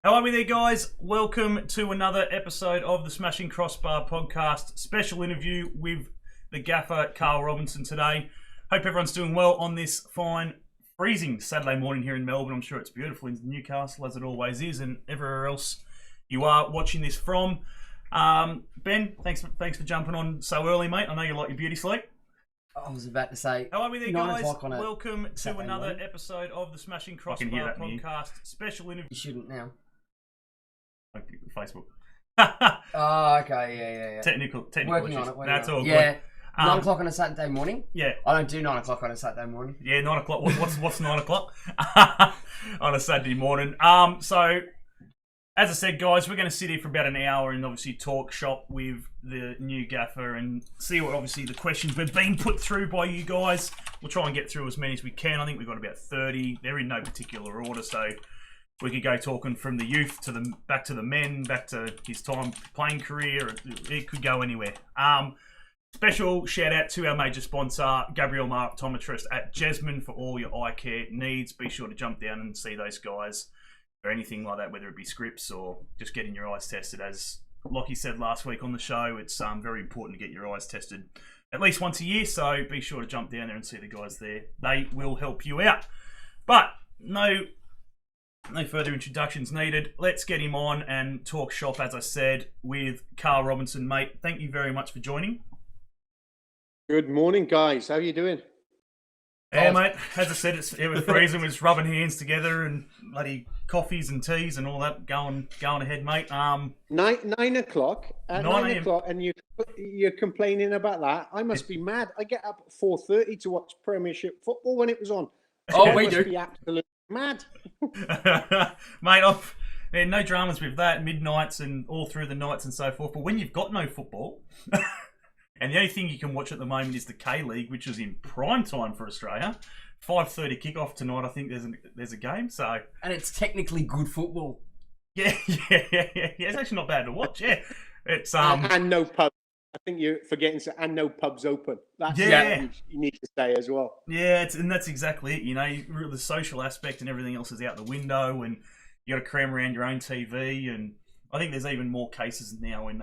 How are we there, guys? Welcome to another episode of the Smashing Crossbar Podcast. Special interview with the gaffer, Carl Robinson, today. Hope everyone's doing well on this fine, freezing Saturday morning here in Melbourne. I'm sure it's beautiful in Newcastle, as it always is, and everywhere else you are watching this from. Ben, thanks for jumping on so early, mate. I know you like your beauty sleep. I was about to say, how are we there, guys? Welcome to another episode of the Smashing Crossbar Podcast. Special interview. You shouldn't now. Facebook. Oh, okay, yeah. Technical Working issues. on it. That's all good. Yeah. 9 o'clock on a Saturday morning? Yeah. I don't do 9 o'clock on a Saturday morning. Yeah, 9 o'clock. What's 9 o'clock? On a Saturday morning. So, as I said, guys, we're going to sit here for about an hour and obviously talk shop with the new gaffer and see what obviously the questions we've been put through by you guys. We'll try and get through as many as we can. I think we've got about 30. They're in no particular order, so we could go talking from the youth to the back to the men, back to his time playing career. It could go anywhere. Special shout out to our major sponsor, Gabriel Mar Optometrist at Jasmine, for all your eye care needs. Be sure to jump down and see those guys or anything like that, whether it be scripts or just getting your eyes tested. As Lockie said last week on the show, it's very important to get your eyes tested at least once a year, so be sure to jump down there and see the guys there. They will help you out. But no further introductions needed. Let's get him on and talk shop, as I said, with Carl Robinson. Mate, thank you very much for joining. Good morning, guys. How are you doing? Yeah, mate. As I said, it was freezing. We're just rubbing hands together and bloody coffees and teas and all that going ahead, mate. 9 o'clock. At 9 o'clock, and you're complaining about that. I must be mad. I get up at 4:30 to watch Premiership football when it was on. Oh, we do. Be absolutely mad. Mate, no dramas with that. Midnights and all through the nights and so forth. But when you've got no football, and the only thing you can watch at the moment is the K League, which is in prime time for Australia. 5:30 kickoff tonight. I think there's a game. So, and it's technically good football. Yeah. It's actually not bad to watch. Yeah, it's and no pub. I think you're forgetting and no pubs open. That's what you need to say as well. Yeah, and that's exactly it. You know, the social aspect and everything else is out the window, and you got to cram around your own TV. And I think there's even more cases now in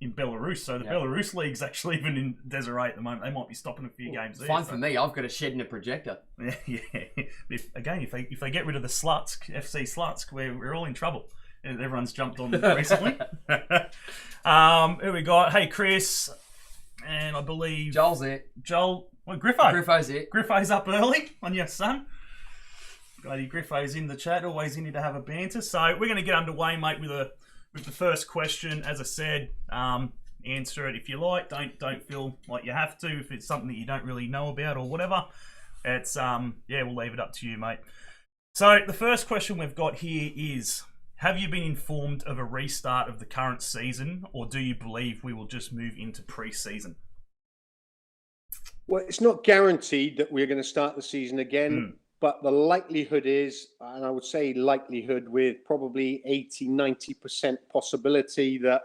Belarus. So the Belarus League's actually even in Desiree at the moment. They might be stopping a few games there. Fine for me. I've got a shed and a projector. Yeah. If they get rid of the Slutsk, FC Slutsk, we're all in trouble. Everyone's jumped on recently. Who we got? Hey, Chris. And I believe Joel's it. Joel. Well, Griffo. Griffo's it. Griffo's up early on your son. Bloody Griffo's in the chat. Always in here to have a banter. So we're going to get underway, mate, with the first question. As I said, answer it if you like. Don't feel like you have to. If it's something that you don't really know about or whatever, it's we'll leave it up to you, mate. So the first question we've got here is: have you been informed of a restart of the current season, or do you believe we will just move into pre-season? Well, it's not guaranteed that we're going to start the season again, but the likelihood is, and I would say likelihood with probably 80-90% possibility, that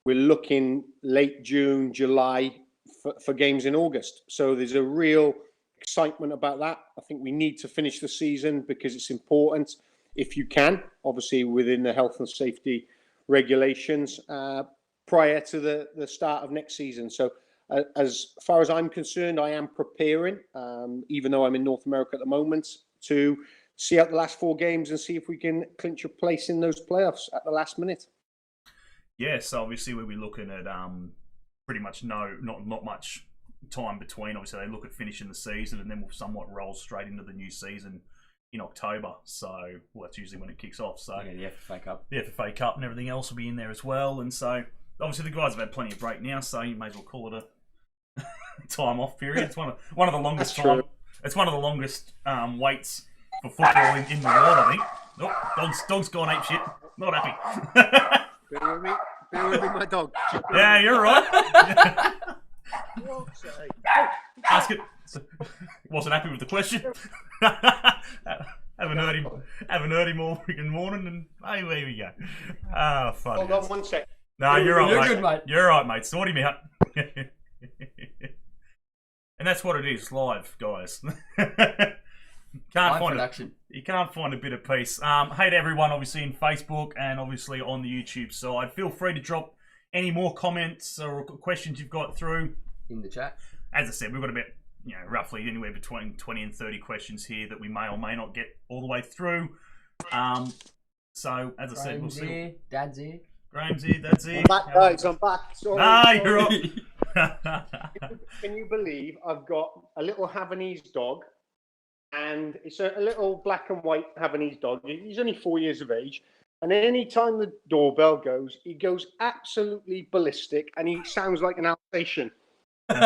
we're looking late June, July for games in August. So there's a real excitement about that. I think we need to finish the season because it's important. If you can, obviously within the health and safety regulations, prior to the start of next season. So as far as I'm concerned, I am preparing, even though I'm in North America at the moment, to see out the last 4 games and see if we can clinch a place in those playoffs at the last minute. Yes, obviously we'll be looking at pretty much not much time between. Obviously they look at finishing the season and then we'll somewhat roll straight into the new season in October, so that's usually when it kicks off. So the FFA Cup, and everything else will be in there as well. And so obviously the guys have had plenty of break now, so you may as well call it a time off period. It's one of the longest time. It's one of the longest waits for football in the world, I think. Oh, dog's gone ape shit. Not happy. Bear with me, my dog. Yeah, you're right. Ask it. Wasn't happy with the question. Haven't heard him all freaking morning, and hey, here we go. Ah, fun. Hold on 1 sec. No, you're right, mate. Good, mate. You're right, mate. Sort him out. And that's what it is, live, guys. Can't Live find production. it. You can't find a bit of peace. Hey to everyone, obviously in Facebook and obviously on the YouTube side. Feel free to drop any more comments or questions you've got through In the chat. As I said, we've got about roughly anywhere between 20 and 30 questions here that we may or may not get all the way through. So as I said, we'll see. Here, Dad's here. Graham's here. That's it. I'm back, guys. I'm back. Sorry, Nah, sorry. you're up. Can you believe I've got a little Havanese dog, and it's a little black and white Havanese dog. He's only 4 years of age, and any time the doorbell goes, he goes absolutely ballistic, and he sounds like an Alsatian. And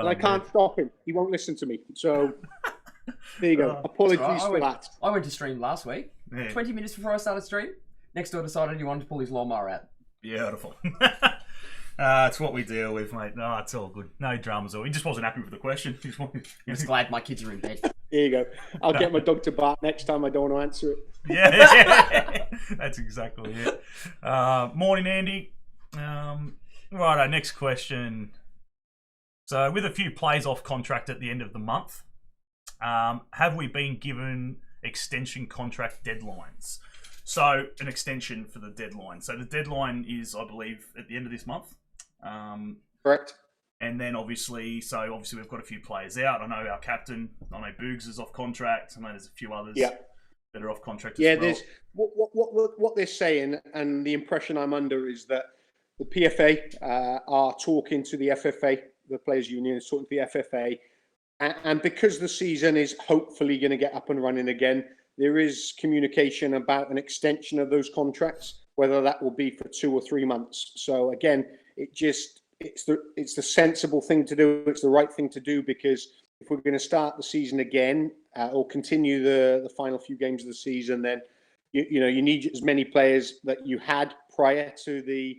I can't stop him. He won't listen to me. So there you go. Apologies right. for that. I went to stream last week. Yeah. 20 minutes before I started stream, next door decided he wanted to pull his lawnmower out. Beautiful. It's what we deal with, mate. No, it's all good. No dramas. He just wasn't happy with the question. He just wanted... I'm just glad my kids are in bed. There you go. I'll get my dog to bark next time I don't want to answer it. Yeah, that's exactly it. Morning, Andy. Right, next question. So, with a few plays off contract at the end of the month, have we been given extension contract deadlines? So, an extension for the deadline. So, the deadline is, I believe, at the end of this month. Correct. And then, obviously, we've got a few players out. I know our captain, I know Boogs is off contract. I know there's a few others that are off contract as well. There's what they're saying, and the impression I'm under is that the PFA are talking to the FFA, the Players Union is talking to the FFA, and because the season is hopefully going to get up and running again, there is communication about an extension of those contracts, whether that will be for 2 or 3 months. So again, it's the sensible thing to do. It's the right thing to do, because if we're going to start the season again or continue the final few games of the season, then you need as many players that you had prior to the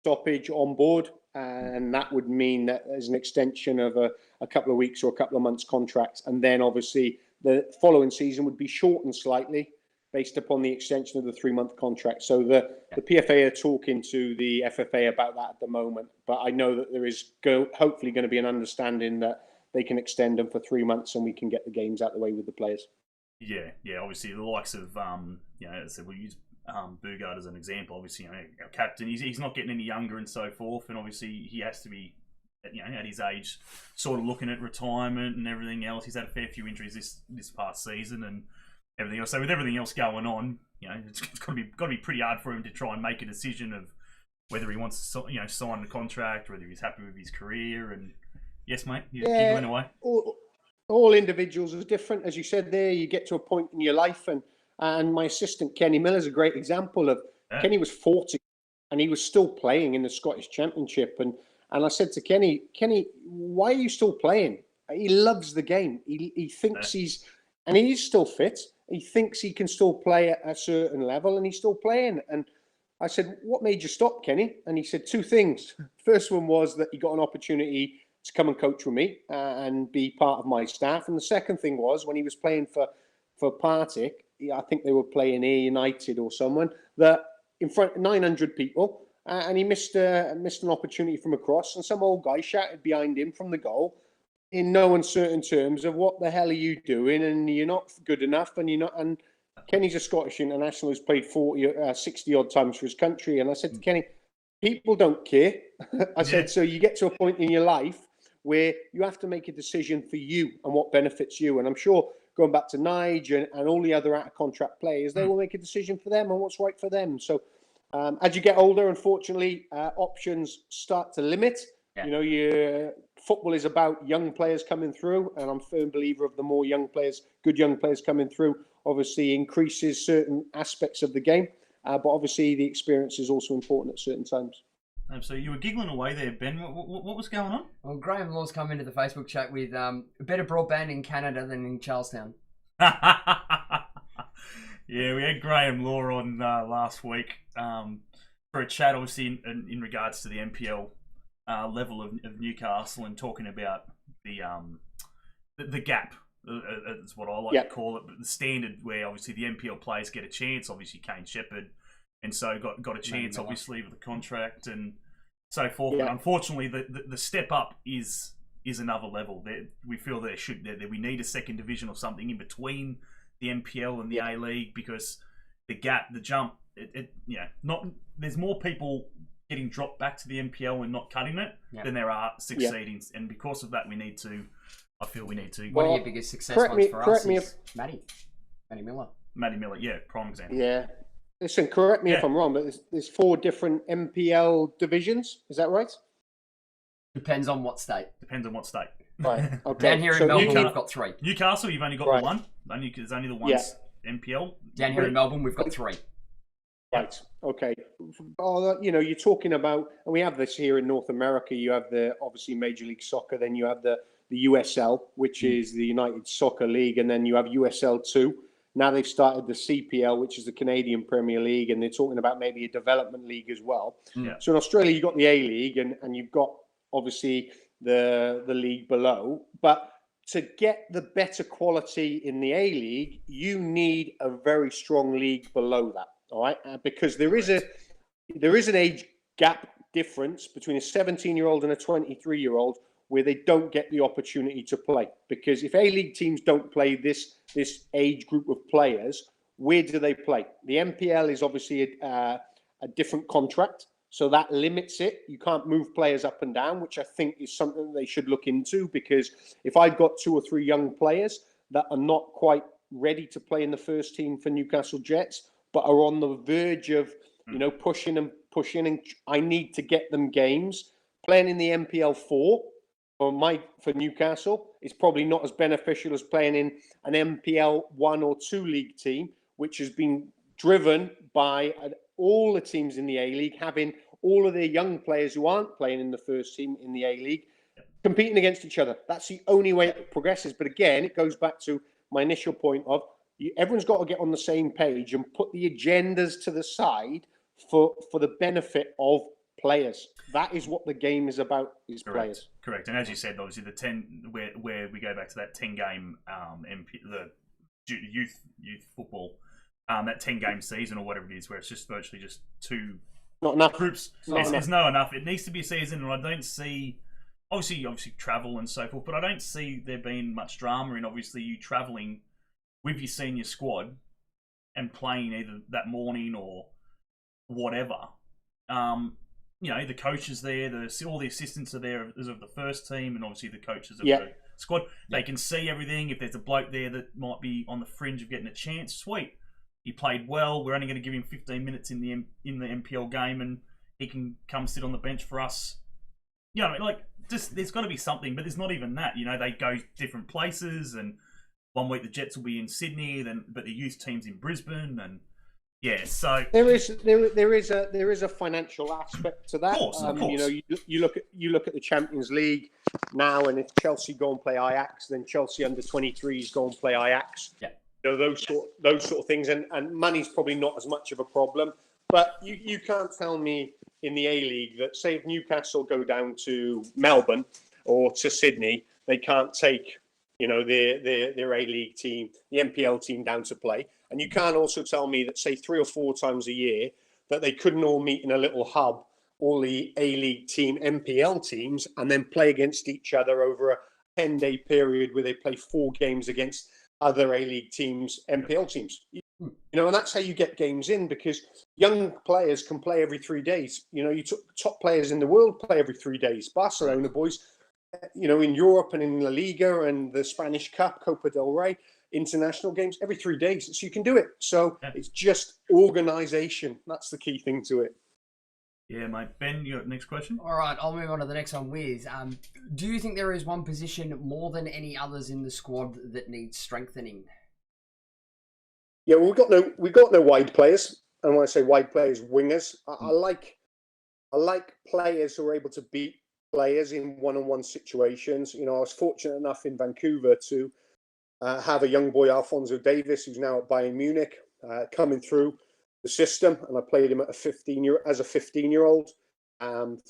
stoppage on board, and that would mean that there's an extension of a couple of weeks or a couple of months contracts, and then obviously the following season would be shortened slightly based upon the extension of the 3-month contract. So the PFA are talking to the FFA about that at the moment, but I know that there is hopefully going to be an understanding that they can extend them for 3 months and we can get the games out of the way with the players. Yeah. Obviously, the likes of as I said, we'll use Bugard as an example. Obviously, our captain, he's not getting any younger and so forth, and obviously he has to be, at his age, sort of looking at retirement and everything else. He's had a fair few injuries this past season and everything else. So with everything else going on, it's got to be pretty hard for him to try and make a decision of whether he wants to, sign a contract, whether he's happy with his career. And yes, mate, you're giggling away. All individuals are different, as you said there. You get to a point in your life, and my assistant Kenny Miller is a great example of. Kenny was 40 and he was still playing in the Scottish Championship, and I said to Kenny, why are you still playing? He loves the game. He thinks he's still fit. He thinks he can still play at a certain level, and he's still playing. And I said, what made you stop, Kenny? And he said 2 things. First one was that he got an opportunity to come and coach with me and be part of my staff. And the second thing was when he was playing for Partick, I think they were playing Ayr United or someone, that in front of 900 people, and he missed an opportunity from a cross, and some old guy shouted behind him from the goal in no uncertain terms of what the hell are you doing, and you're not good enough, and you're not. And Kenny's a Scottish international who's played 60 odd times for his country, and I said to Kenny, people don't care. I said, so you get to a point in your life where you have to make a decision for you and what benefits you, and I'm sure going back to Nige and all the other out-of-contract players, they will make a decision for them and what's right for them. So as you get older, unfortunately, options start to limit. Yeah. Football is about young players coming through, and I'm a firm believer of the more young players, good young players coming through, obviously increases certain aspects of the game. But obviously the experience is also important at certain times. So you were giggling away there, Ben. What was going on? Well, Graham Law's come into the Facebook chat with better broadband in Canada than in Charlestown. Yeah, we had Graham Law on last week for a chat, obviously in regards to the NPL level of Newcastle, and talking about the gap. That's what I like to call it, but the standard where obviously the NPL players get a chance. Obviously, Kane Shepherd, and so got a chance, obviously, with the contract and so forth. Yeah. But unfortunately, the step up is is another level. We feel we need a second division or something in between the NPL and the A League, because the jump, there's more people getting dropped back to the NPL and not cutting it than there are succeeding, and because of that, I feel we need to. One of your biggest success ones for us is Matty Miller. Matty Miller, prime example. Yeah. Listen, correct me if I'm wrong, but there's 4 different NPL divisions. Is that right? Depends on what state. Right. Okay. Down here in Melbourne, we've got 3. Newcastle, you've only got the one. There's only the one NPL. Down here in Melbourne, we've got 3. Right. Okay. You're talking about, and we have this here in North America. You have obviously Major League Soccer, then you have the USL, which is the United Soccer League, and then you have USL 2. Now they've started the CPL, which is the Canadian Premier League, and they're talking about maybe a development league as well. Yeah. So in Australia, you've got the A League, and you've got obviously the league below. But to get the better quality in the A League, you need a very strong league below that. All right, because there is an age gap difference between a 17-year-old and a 23-year-old where they don't get the opportunity to play. Because if A League teams don't play this age group of players, where do they play? The NPL is obviously a different contract, so that limits it. You can't move players up and down, which I think is something that they should look into, because if I've got 2 or 3 young players that are not quite ready to play in the first team for Newcastle Jets, but are on the verge of, pushing, and I need to get them games. Playing in the NPL 4 for Newcastle is probably not as beneficial as playing in an NPL 1 or 2 league team, which has been driven by all the teams in the A League having all of their young players who aren't playing in the first team in the A League competing against each other. That's the only way it progresses. But again, it goes back to my initial point of everyone's got to get on the same page and put the agendas to the side for the benefit of players. That is what the game is about, is players. Correct. And as you said, obviously the 10 where we go back to that 10-game the youth football, that 10-game season or whatever it is, where it's just virtually just 2 not enough groups. There's no enough. It needs to be a season, and I don't see obviously travel and so forth, but I don't see there being much drama in obviously you travelling with your senior squad and playing either that morning or whatever. The coaches there, all the assistants are there as of the first team, and obviously the coaches of the squad. They can see everything. If there's a bloke there that might be on the fringe of getting a chance, sweet. He played well. We're only going to give him 15 minutes in the NPL game, and he can come sit on the bench for us. There's got to be something, but there's not even that. They go different places, and one week the Jets will be in Sydney, but the youth team's in Brisbane, and so there is a financial aspect to that. Of course. You look at the Champions League now, and if Chelsea go and play Ajax, then Chelsea under 23s go and play Ajax. Yeah. Those sort of things, and money's probably not as much of a problem. But you can't tell me in the A League that, say, if Newcastle go down to Melbourne or to Sydney, they can't take their A League team, the NPL team, down to play. And you can't also tell me that, say, 3 or 4 times a year, that they couldn't all meet in a little hub, all the A League team, NPL teams, and then play against each other over a 10-day period where they play 4 games against other A League teams, NPL teams. And that's how you get games in, because young players can play every 3 days. You took top players in the world play every 3 days. Barcelona boys, in Europe and in La Liga and the Spanish Cup, Copa del Rey, international games every 3 days. So you can do it. So it's just organisation. That's the key thing to it. Yeah, mate. Ben, your next question? All right, I'll move on to the next one with, do you think there is one position more than any others in the squad that needs strengthening? Yeah, we've got no wide players. And when I say wide players, wingers. I like players who are able to beat players in one-on-one situations. I was fortunate enough in Vancouver to have a young boy, Alphonso Davis, who's now at Bayern Munich, coming through the system, and I played him as a 15-year-old.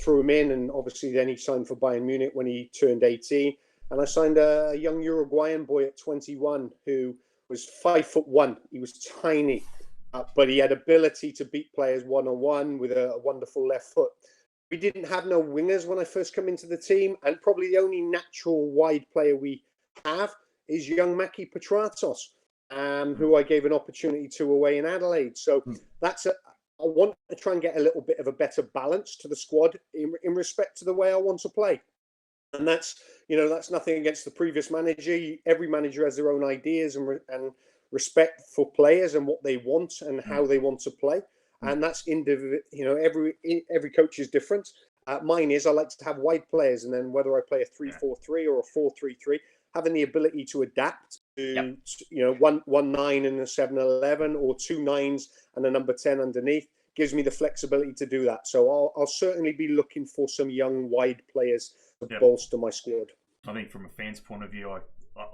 Threw him in, and obviously then he signed for Bayern Munich when he turned 18. And I signed a young Uruguayan boy at 21 who was 5'1". He was tiny, but he had ability to beat players one-on-one with a wonderful left foot. We didn't have no wingers when I first come into the team, and probably the only natural wide player we have is young Maki Petratos, who I gave an opportunity to away in Adelaide. So I want to try and get a little bit of a better balance to the squad in respect to the way I want to play. And that's nothing against the previous manager. Every manager has their own ideas and respect for players and what they want and how they want to play. And that's individual. Every coach is different. Mine is I like to have wide players, and then whether I play a 3-4-3 or a 4-3-3, having the ability to adapt to 1 9 and a 7-11, or 2 9s and a number 10 underneath gives me the flexibility to do that. So I'll certainly be looking for some young wide players to bolster my squad. I think from a fan's point of view,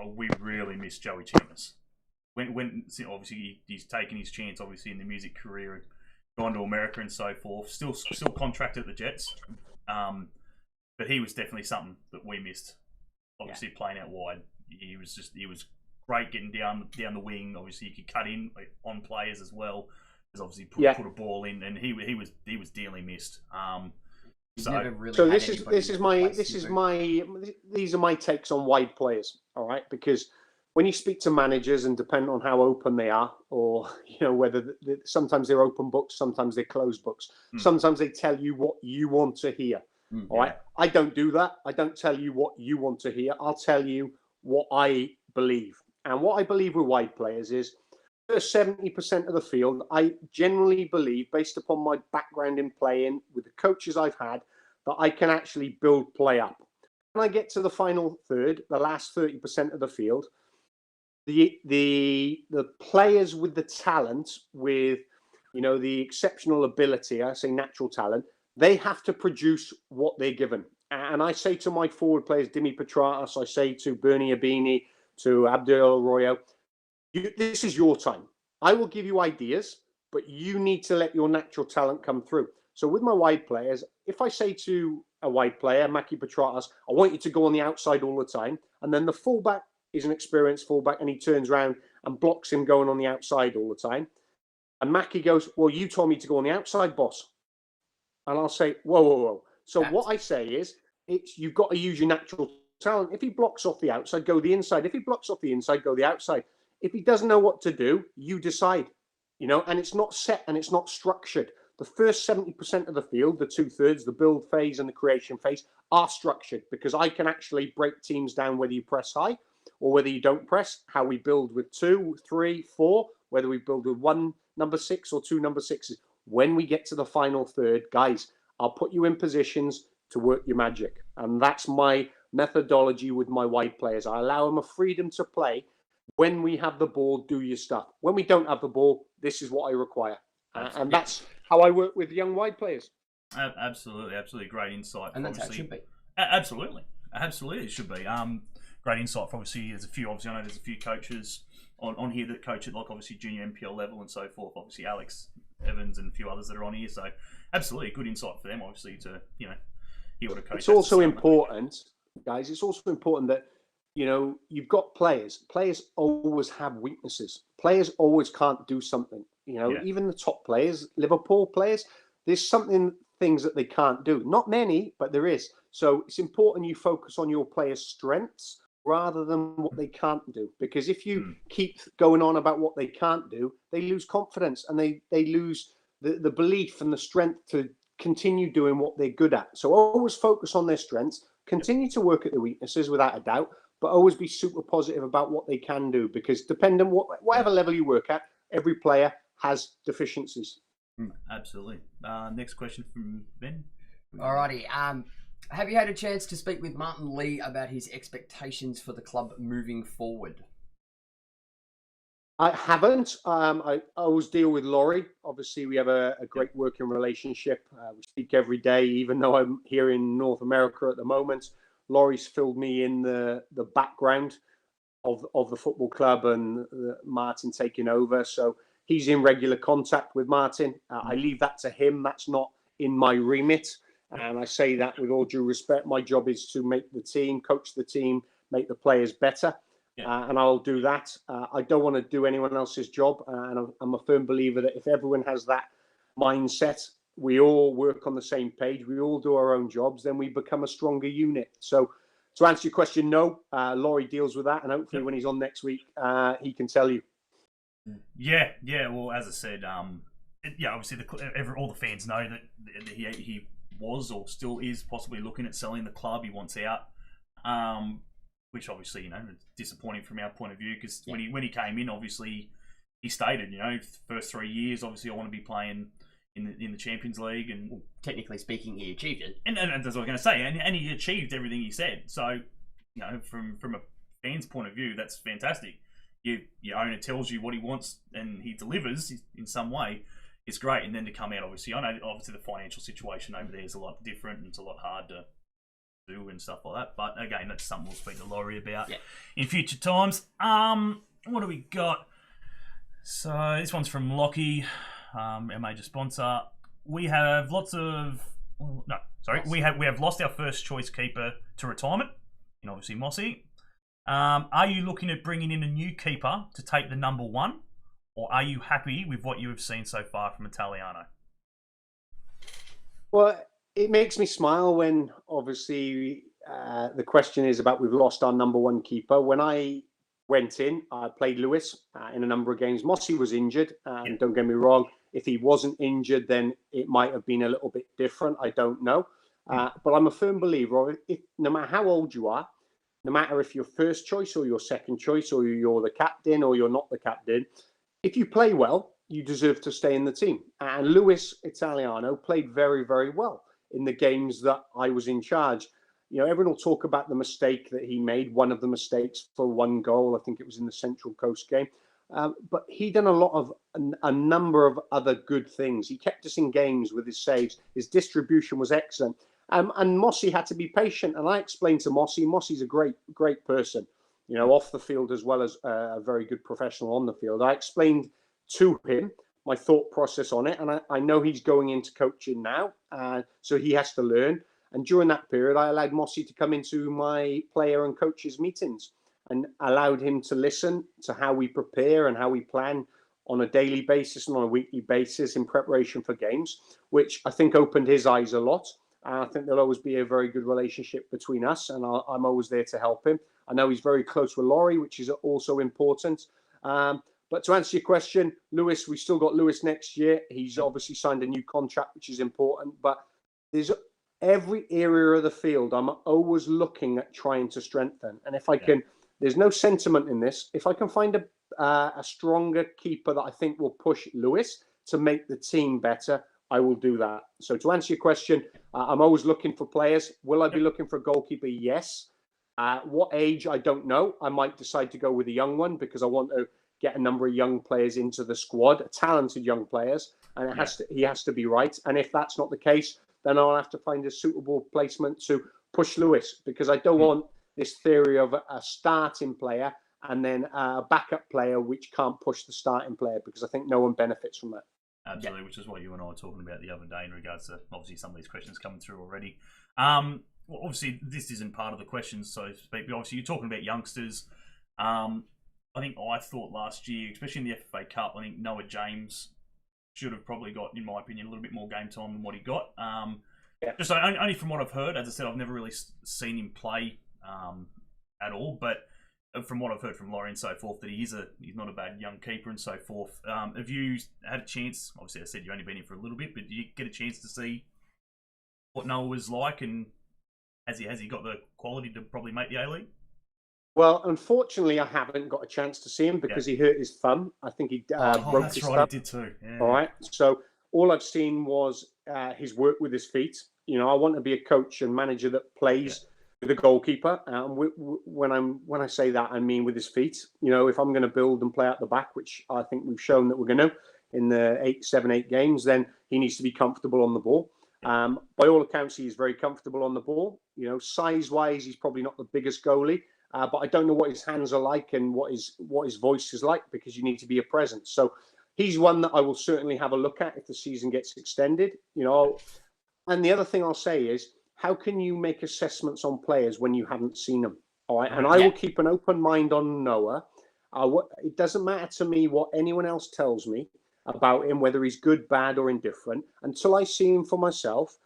we really miss Joey Chambers. When obviously he's taken his chance, obviously in the music career, gone to America and so forth. Still contracted at the Jets, but he was definitely something that we missed. Obviously playing out wide, he was great getting down the wing. Obviously he could cut in on players as well. As obviously put a ball in, and he was dearly missed. These are my takes on wide players. All right, because when you speak to managers, and depending on how open they are, or whether sometimes they're open books, sometimes they're closed books. Sometimes they tell you what you want to hear. All right, I don't do that. I don't tell you what you want to hear. I'll tell you what I believe, and what I believe with wide players is 70% of the field. I generally believe, based upon my background in playing with the coaches I've had, that I can actually build play up. When I get to the final third, the last 30% of the field, the players with the talent, with the exceptional ability, I say natural talent, they have to produce what they're given. And I say to my forward players, Dimi Petratos, I say to Bernie Abini, to Abdul Arroyo, this is your time. I will give you ideas, but you need to let your natural talent come through. So with my wide players, if I say to a wide player, Maki Petratos, I want you to go on the outside all the time, and then the fullback is an experienced fullback, and he turns around and blocks him going on the outside all the time, and Maki goes, well, you told me to go on the outside, boss. And I'll say, whoa. So what I say is, you've got to use your natural talent. If he blocks off the outside, go the inside. If he blocks off the inside, go the outside. If he doesn't know what to do, you decide, and it's not set and it's not structured. The first 70% of the field, the 2/3, the build phase and the creation phase, are structured, because I can actually break teams down whether you press high or whether you don't press, how we build with 2, 3, 4, whether we build with 1 number 6 or 2 number 6s. When we get to the final third, guys, I'll put you in positions to work your magic. And that's my methodology with my wide players. I allow them a freedom to play. When we have the ball, do your stuff. When we don't have the ball, this is what I require. And that's how I work with young wide players. Absolutely. Great insight. And that's how it should be. Absolutely, it should be. Great insight. Obviously, I know there's a few coaches on here that coach at obviously junior NPL level and so forth. Obviously, Alex Evans and a few others that are on here. So absolutely good insight for them, obviously, to hear what a coach. It's also important, guys. It's also important that you've got players. Players always have weaknesses. Players always can't do something. Even the top players, Liverpool players, there's things that they can't do. Not many, but there is. So it's important you focus on your players' strengths rather than what they can't do. Because if you keep going on about what they can't do, they lose confidence, and they lose the belief and the strength to continue doing what they're good at. So always focus on their strengths, continue to work at the weaknesses without a doubt, but always be super positive about what they can do, because depending on whatever level you work at, every player has deficiencies. Absolutely. Next question from Ben. Alrighty. Have you had a chance to speak with Martin Lee about his expectations for the club moving forward? I haven't. I always deal with Laurie. Obviously, we have a great working relationship. We speak every day, even though I'm here in North America at the moment. Laurie's filled me in the background of the football club and Martin taking over. So he's in regular contact with Martin. I leave that to him. That's not in my remit. And I say that with all due respect. My job is to make the team, coach the team, make the players better. And I'll do that. I don't want to do anyone else's job. And I'm a firm believer that if everyone has that mindset, we all work on the same page, we all do our own jobs, then we become a stronger unit. So to answer your question, no, Laurie deals with that, and hopefully when he's on next week, he can tell you. Yeah. Well, as I said, obviously all the fans know that he was or still is possibly looking at selling the club. He wants out, which obviously it's disappointing from our point of view because when he came in, obviously he stated first 3 years, obviously I want to be playing in the Champions League, and technically speaking, he achieved it. And that's what I was going to say, and he achieved everything he said. So from a fan's point of view, that's fantastic. Your owner tells you what he wants and he delivers in some way. It's great. And then to come out, obviously, I know obviously the financial situation over there is a lot different and it's a lot hard to do and stuff like that. But again, that's something we'll speak to Laurie about in future times. What do we got? So this one's from Lockie, our major sponsor. We have we have lost our first choice keeper to retirement, and obviously Mossy. Are you looking at bringing in a new keeper to take the number 1, or are you happy with what you have seen so far from Italiano? Well, it makes me smile when obviously the question is about we've lost our number 1 keeper. When I went in, I played Lewis in a number of games. Mossy was injured, and don't get me wrong, if he wasn't injured, then it might have been a little bit different. I don't know. But I'm a firm believer of it. No matter how old you are, no matter if you're first choice or your second choice or you're the captain or you're not the captain, if you play well, you deserve to stay in the team. And Lewis Italiano played very, very well in the games that I was in charge. Everyone will talk about the mistake that he made, one of the mistakes for 1 goal. I think it was in the Central Coast game. But he done a number of other good things. He kept us in games with his saves. His distribution was excellent. And Mossy had to be patient. And I explained to Mossy's a great, great person, off the field as well as a very good professional on the field. I explained to him my thought process on it. And I know he's going into coaching now. So he has to learn. And during that period, I allowed Mossy to come into my player and coaches meetings and allowed him to listen to how we prepare and how we plan on a daily basis and on a weekly basis in preparation for games, which I think opened his eyes a lot. I think there'll always be a very good relationship between us, and I'm always there to help him. I know he's very close with Laurie, which is also important. But to answer your question, Lewis, we still got Lewis next year. He's obviously signed a new contract, which is important. But there's every area of the field I'm always looking at trying to strengthen. And if I can, there's no sentiment in this. If I can find a stronger keeper that I think will push Lewis to make the team better, I will do that. So to answer your question, I'm always looking for players. Will I be looking for a goalkeeper? Yes. What age? I don't know. I might decide to go with a young one because I want to get a number of young players into the squad, talented young players, and he has to be right. And if that's not the case, then I'll have to find a suitable placement to push Lewis, because I don't want this theory of a starting player and then a backup player which can't push the starting player, because I think no one benefits from that. Absolutely, which is what you and I were talking about the other day in regards to obviously some of these questions coming through already. Well, obviously, this isn't part of the questions, so to speak, but obviously you're talking about youngsters. I think I thought last year, especially in the FA Cup, I think Noah James should have probably got, in my opinion, a little bit more game time than what he got. Just only from what I've heard. As I said, I've never really seen him play at all, but from what I've heard from Laurie and so forth, that he's not a bad young keeper and so forth. Have you had a chance? Obviously, I said you've only been here for a little bit, but did you get a chance to see what Noah was like, and has he got the quality to probably make the A League? Well, unfortunately, I haven't got a chance to see him because he hurt his thumb. I think he broke his thumb. He did too. Yeah. All right. So all I've seen was his work with his feet. I want to be a coach and manager that plays with a goalkeeper. When I say that, I mean with his feet. If I'm going to build and play out the back, which I think we've shown that we're going to in the 7-8 games, then he needs to be comfortable on the ball. By all accounts, he's very comfortable on the ball. Size-wise, he's probably not the biggest goalie. But I don't know what his hands are like and what his voice is like, because you need to be a presence. So he's one that I will certainly have a look at if the season gets extended. And the other thing I'll say is, how can you make assessments on players when you haven't seen them? All right, and I will keep an open mind on Noah. It doesn't matter to me what anyone else tells me. about him, whether he's good, bad, or indifferent. Until I see him for myself,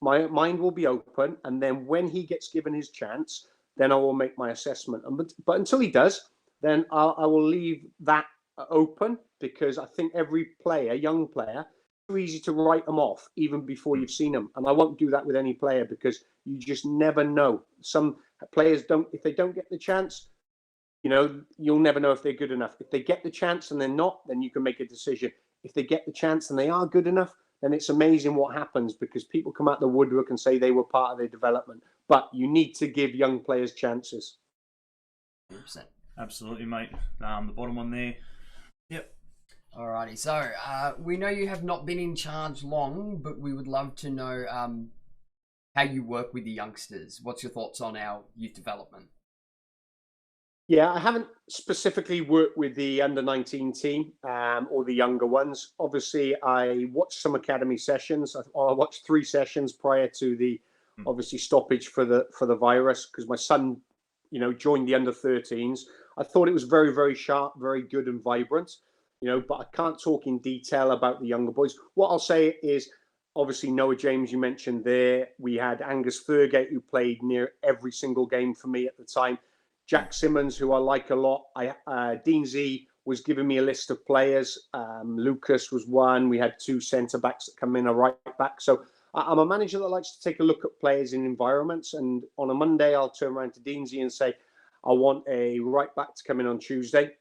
my mind will be open. And then when he gets given his chance, then I will make my assessment. But until he does, then I will leave that open, because I think every player, young player, it's too easy to write them off even before you've seen them. And I won't do that with any player, because you just never know. Some players don't, if they don't get the chance, you'll never know if they're good enough. If they get the chance and they're not, then you can make a decision. If they get the chance and they are good enough, then it's amazing what happens, because people come out the woodwork and say they were part of their development. But you need to give young players chances. 100%. Absolutely, mate. The bottom one there. Yep. Alrighty, so we know you have not been in charge long, but we would love to know how you work with the youngsters. What's your thoughts on our youth development? Yeah, I haven't specifically worked with the under-19 team or the younger ones. Obviously, I watched some academy sessions. I watched 3 sessions prior to the obviously stoppage for the virus, because my son, joined the under-13s. I thought it was very, very sharp, very good and vibrant, but I can't talk in detail about the younger boys. What I'll say is, obviously, Noah James, you mentioned there. We had Angus Thurgate, who played near every single game for me at the time. Jack Simmons, who I like a lot. Dean Z was giving me a list of players. Lucas was one. We had 2 centre-backs that come in, a right-back. So I'm a manager that likes to take a look at players in environments. And on a Monday, I'll turn around to Dean Z and say, I want a right-back to come in on Tuesday.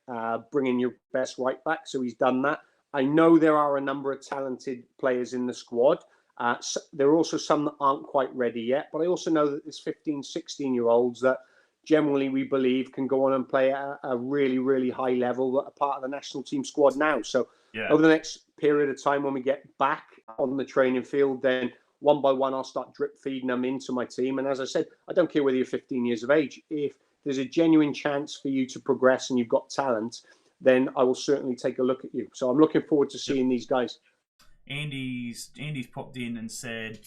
Bring in your best right-back. So he's done that. I know there are a number of talented players in the squad. There are also some that aren't quite ready yet. But I also know that there's 15, 16-year-olds that generally we believe can go on and play at a really, really high level, that are part of the national team squad now. So over the next period of time, when we get back on the training field, then one by one, I'll start drip feeding them into my team. And as I said, I don't care whether you're 15 years of age. If there's a genuine chance for you to progress and you've got talent, then I will certainly take a look at you. So I'm looking forward to seeing these guys. Andy's popped in and said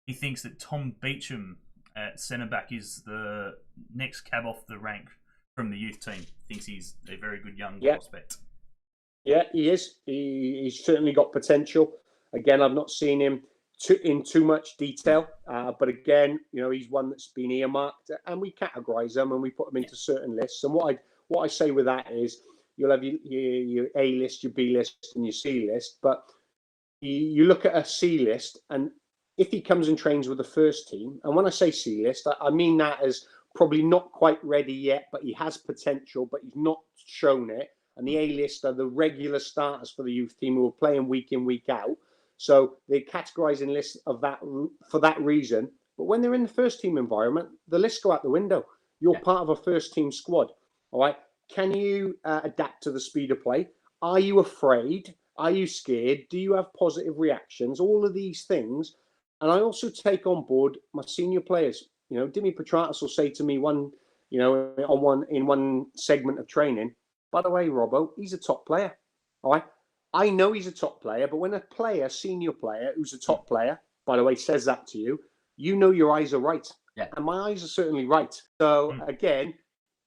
he thinks that Tom Beecham at centre-back is the next cab off the rank from the youth team. Thinks he's a very good young prospect. Yeah, he is. He's certainly got potential. Again, I've not seen him in too much detail. But again, he's one that's been earmarked, and we categorise them and we put them into certain lists. And what I say with that is, you'll have your A list, your B list, and your C list. But you look at a C list, and if he comes and trains with the first team, and when I say C list, I mean that as probably not quite ready yet, but he has potential, but he's not shown it. And the A list are the regular starters for the youth team who are playing week in, week out. So they categorise in lists of that for that reason. But when they're in the first team environment, the lists go out the window. You're part of a first team squad. All right. Can you adapt to the speed of play? Are you afraid? Are you scared? Do you have positive reactions? All of these things. And I also take on board my senior players. Dimi Petratus will say to me in one segment of training, by the way, Robbo, he's a top player. All right. I know he's a top player, but when a senior player who's a top player, by the way, says that to you, your eyes are right. Yeah. And my eyes are certainly right. So again,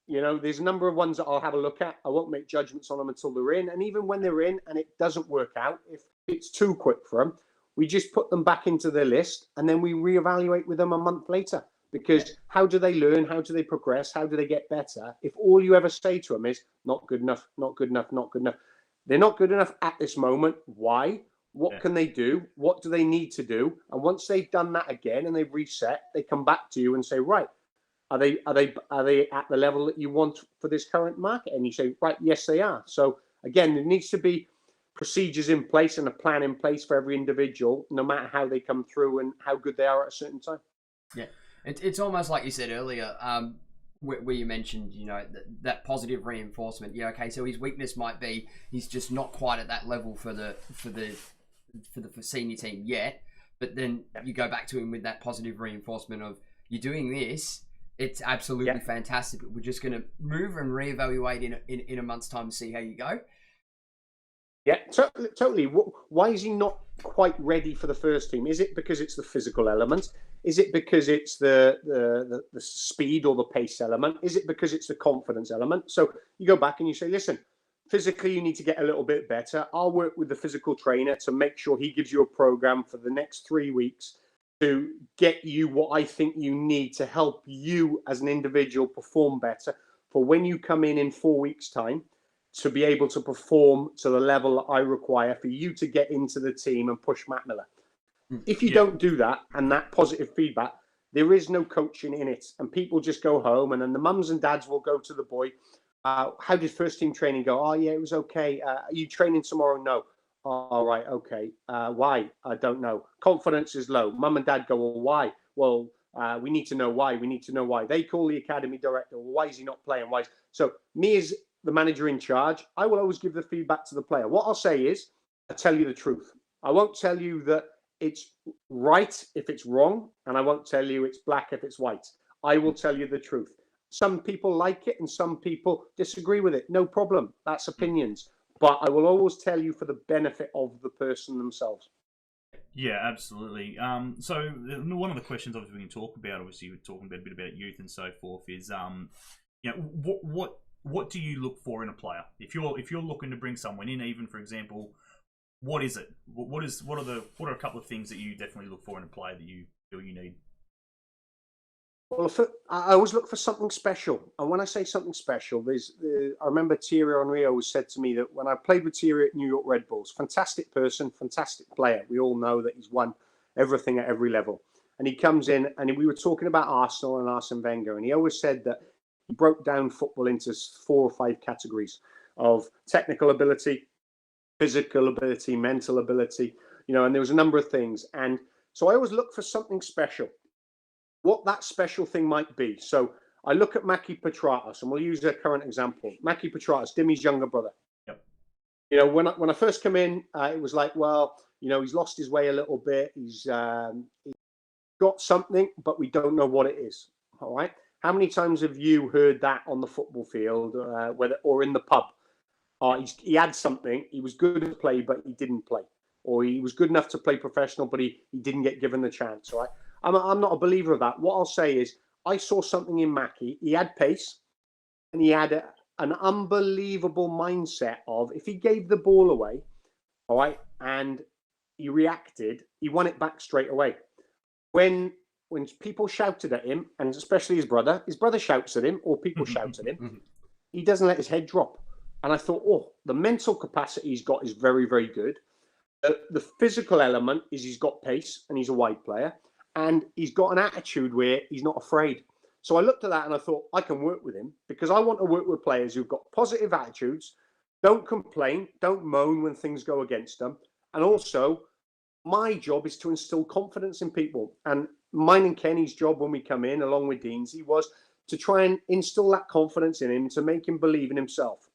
there's a number of ones that I'll have a look at. I won't make judgments on them until they're in. And even when they're in and it doesn't work out, if it's too quick for them, we just put them back into their list and then we reevaluate with them a month later. Because how do they learn? How do they progress? How do they get better? If all you ever say to them is not good enough, not good enough, not good enough. They're not good enough at this moment. Why? What can they do? What do they need to do? And once they've done that again and they've reset, they come back to you and say, right, are they at the level that you want for this current market? And you say, right, yes, they are. So again, there needs to be procedures in place and a plan in place for every individual, no matter how they come through and how good they are at a certain time. Yeah, it's almost like you said earlier, where you mentioned, that positive reinforcement. Yeah, okay, so his weakness might be he's just not quite at that level for the senior team yet. But then you go back to him with that positive reinforcement of you're doing this. It's absolutely fantastic. But we're just going to move and reevaluate in a month's time to see how you go. Yeah, totally. Why is he not quite ready for the first team? Is it because it's the physical element? Is it because it's the speed or the pace element? Is it because it's the confidence element? So you go back and you say, listen, physically you need to get a little bit better. I'll work with the physical trainer to make sure he gives you a program for the next 3 weeks to get you what I think you need to help you as an individual perform better for when you come in 4 weeks' time, to be able to perform to the level that I require for you to get into the team and push Matt Miller. If you don't do that, and that positive feedback, there is no coaching in it. And people just go home, and then the mums and dads will go to the boy, how did first team training go? Oh, yeah, it was okay. Are you training tomorrow? No. All right, okay. Why? I don't know. Confidence is low. Mum and dad go, well, why? Well, we need to know why. We need to know why. They call the academy director. Well, why is he not playing? Why? So me as the manager in charge, I will always give the feedback to the player. What I'll say is, I'll tell you the truth. I won't tell you that it's right if it's wrong, and I won't tell you it's black if it's white. I will tell you the truth. Some people like it and some people disagree with it. No problem. That's opinions. But I will always tell you for the benefit of the person themselves. Yeah, absolutely. So one of the questions obviously we can talk about, obviously we're talking about a bit about youth and so forth, is what do you look for in a player? If you're looking to bring someone in, even for example, what is it? What are a couple of things that you definitely look for in a player that you feel you need? Well, I always look for something special. And when I say something special, I remember Thierry Henry always said to me that when I played with Thierry at New York Red Bulls, fantastic person, fantastic player. We all know that he's won everything at every level. And he comes in, and we were talking about Arsenal and Arsene Wenger, and he always said that he broke down football into 4 or 5 categories of technical ability, physical ability, mental ability, and there was a number of things. And so I always look for something special, what that special thing might be. So I look at Maki Petratos, and we'll use a current example. Maki Petratos, Dimi's younger brother. Yep. When I first come in, it was like, well, he's lost his way a little bit. He's got something, but we don't know what it is. All right. How many times have you heard that on the football field, or in the pub? He had something. He was good to play, but he didn't play. Or he was good enough to play professional, but he didn't get given the chance. Right? I'm not a believer of that. What I'll say is, I saw something in Maki. He had pace, and he had an unbelievable mindset of, if he gave the ball away, all right, and he reacted, he won it back straight away. When people shouted at him, and especially his brother shouts at him, or people shout at him, he doesn't let his head drop. And I thought, the mental capacity he's got is very, very good. The physical element is he's got pace, and he's a wide player, and he's got an attitude where he's not afraid. So I looked at that and I thought, I can work with him, because I want to work with players who've got positive attitudes, don't complain, don't moan when things go against them. And also, my job is to instill confidence in people. And mine and Kenny's job when we come in, along with Dean's, was to try and instill that confidence in him, to make him believe in himself,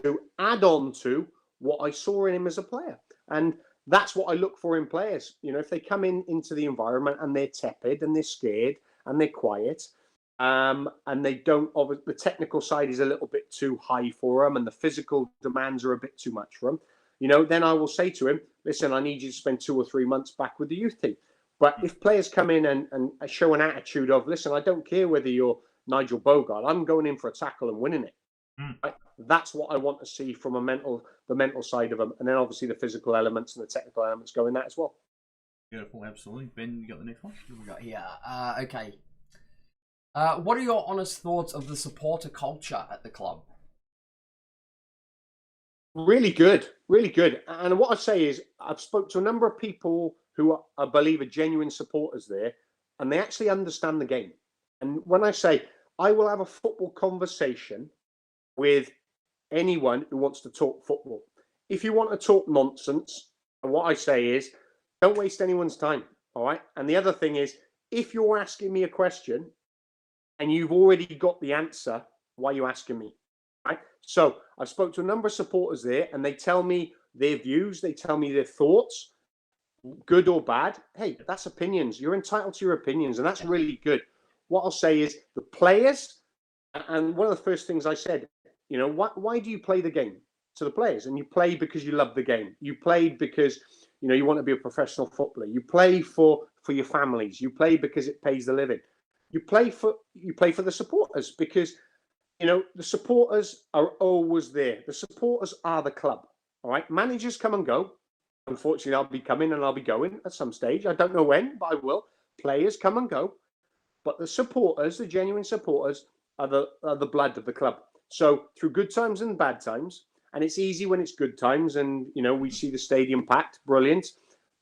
to add on to what I saw in him as a player. And that's what I look for in players. If they come into the environment and they're tepid and they're scared and they're quiet, and they don't, the technical side is a little bit too high for them, and the physical demands are a bit too much for them, then I will say to him, listen, I need you to spend 2 or 3 months back with the youth team. But if players come in and show an attitude of, listen, I don't care whether you're Nigel Bogart, I'm going in for a tackle and winning it. Right? That's what I want to see from the mental side of them, and then obviously the physical elements and the technical elements go in that as well. Beautiful, absolutely. Ben, you got the next one? What we got here? Okay. What are your honest thoughts of the supporter culture at the club? Really good, really good. And what I say is, I've spoke to a number of people who I believe are genuine supporters there, and they actually understand the game. And when I say, I will have a football conversation with anyone who wants to talk football. If you want to talk nonsense, and what I say is, don't waste anyone's time, all right? And the other thing is, if you're asking me a question and you've already got the answer, why are you asking me, right? So I've spoke to a number of supporters there, and they tell me their views, they tell me their thoughts, good or bad. Hey, that's opinions. You're entitled to your opinions, and that's really good. What I'll say is, the players, and one of the first things I said, why do you play the game? To the players, and you play because you love the game. You play because you want to be a professional footballer. You play for your families. You play because it pays the living. You play for the supporters, because the supporters are always there. The supporters are the club. All right. Managers come and go. Unfortunately, I'll be coming and I'll be going at some stage. I don't know when, but I will. Players come and go. But the supporters, the genuine supporters, are the blood of the club. So through good times and bad times, and it's easy when it's good times, and we see the stadium packed, brilliant.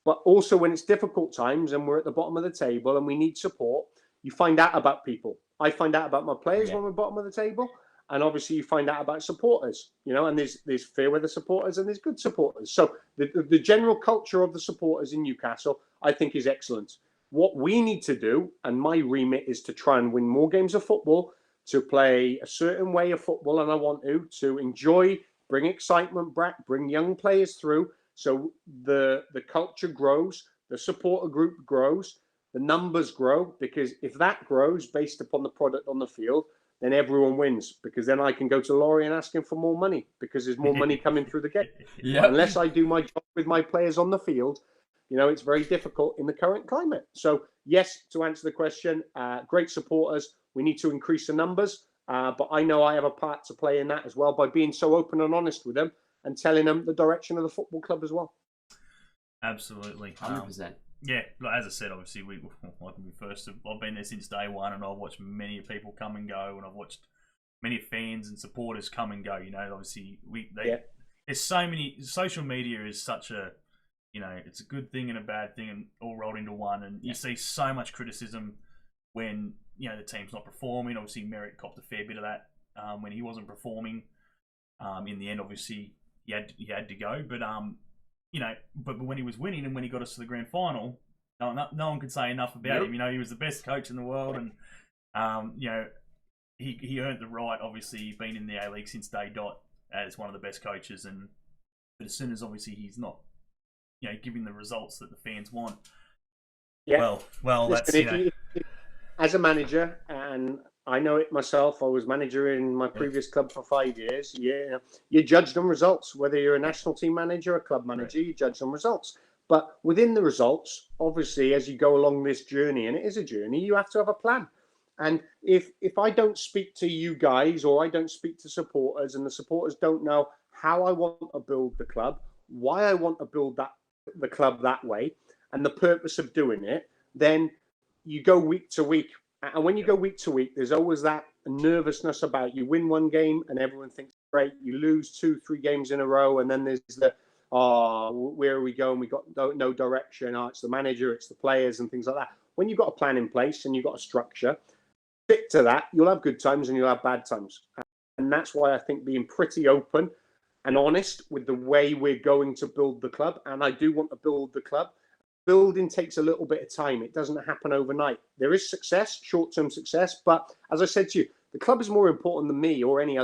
But also when it's difficult times and we're at the bottom of the table and we need support, you find out about people. I find out about my players when we're bottom of the table, and obviously you find out about supporters. And there's fair weather supporters and there's good supporters. So the general culture of the supporters in Newcastle, I think, is excellent. What we need to do, and my remit, is to try and win more games of football, to play a certain way of football, and I want to enjoy, bring excitement back, bring young players through, so the culture grows, the supporter group grows, the numbers grow, because if that grows based upon the product on the field, then everyone wins, because then I can go to Laurie and ask him for more money, because there's more money coming through the gate. Unless I do my job with my players on the field, it's very difficult in the current climate. So yes, to answer the question, great supporters. We need to increase the numbers, but I know I have a part to play in that as well by being so open and honest with them and telling them the direction of the football club as well. Absolutely, 100%. Yeah, as I said, obviously I've been there since day one, and I've watched many people come and go, and I've watched many fans and supporters come and go. Obviously there's so many. Social media is such a it's a good thing and a bad thing, and all rolled into one. And you see so much criticism when the team's not performing. Obviously, Merritt copped a fair bit of that when he wasn't performing. In the end, obviously, he had to go. But but when he was winning and when he got us to the grand final, no one could say enough about him. He was the best coach in the world, and he earned the right. Obviously, being in the A League since day dot as one of the best coaches. But as soon as obviously he's not giving the results that the fans want. Yeah. Well, listen, as a manager, and I know it myself, I was manager in my previous club for 5 years. Yeah, you're judged on results. Whether you're a national team manager or a club manager, you're judged on results. But within the results, obviously, as you go along this journey, and it is a journey, you have to have a plan. And if I don't speak to you guys, or I don't speak to supporters, and the supporters don't know how I want to build the club, why I want to build the club that way, and the purpose of doing it, then you go week to week. And when you go week to week, there's always that nervousness about you win one game and everyone thinks great. You lose 2-3 games in a row, and then there's where are we going? We got no direction. It's the manager, it's the players, and things like that. When you've got a plan in place and you've got a structure, stick to that. You'll have good times and you'll have bad times. And that's why I think being pretty open and honest with the way we're going to build the club, and I do want to build the club. Building takes a little bit of time. It doesn't happen overnight. There is success, short-term success, but as I said to you, the club is more important than me or any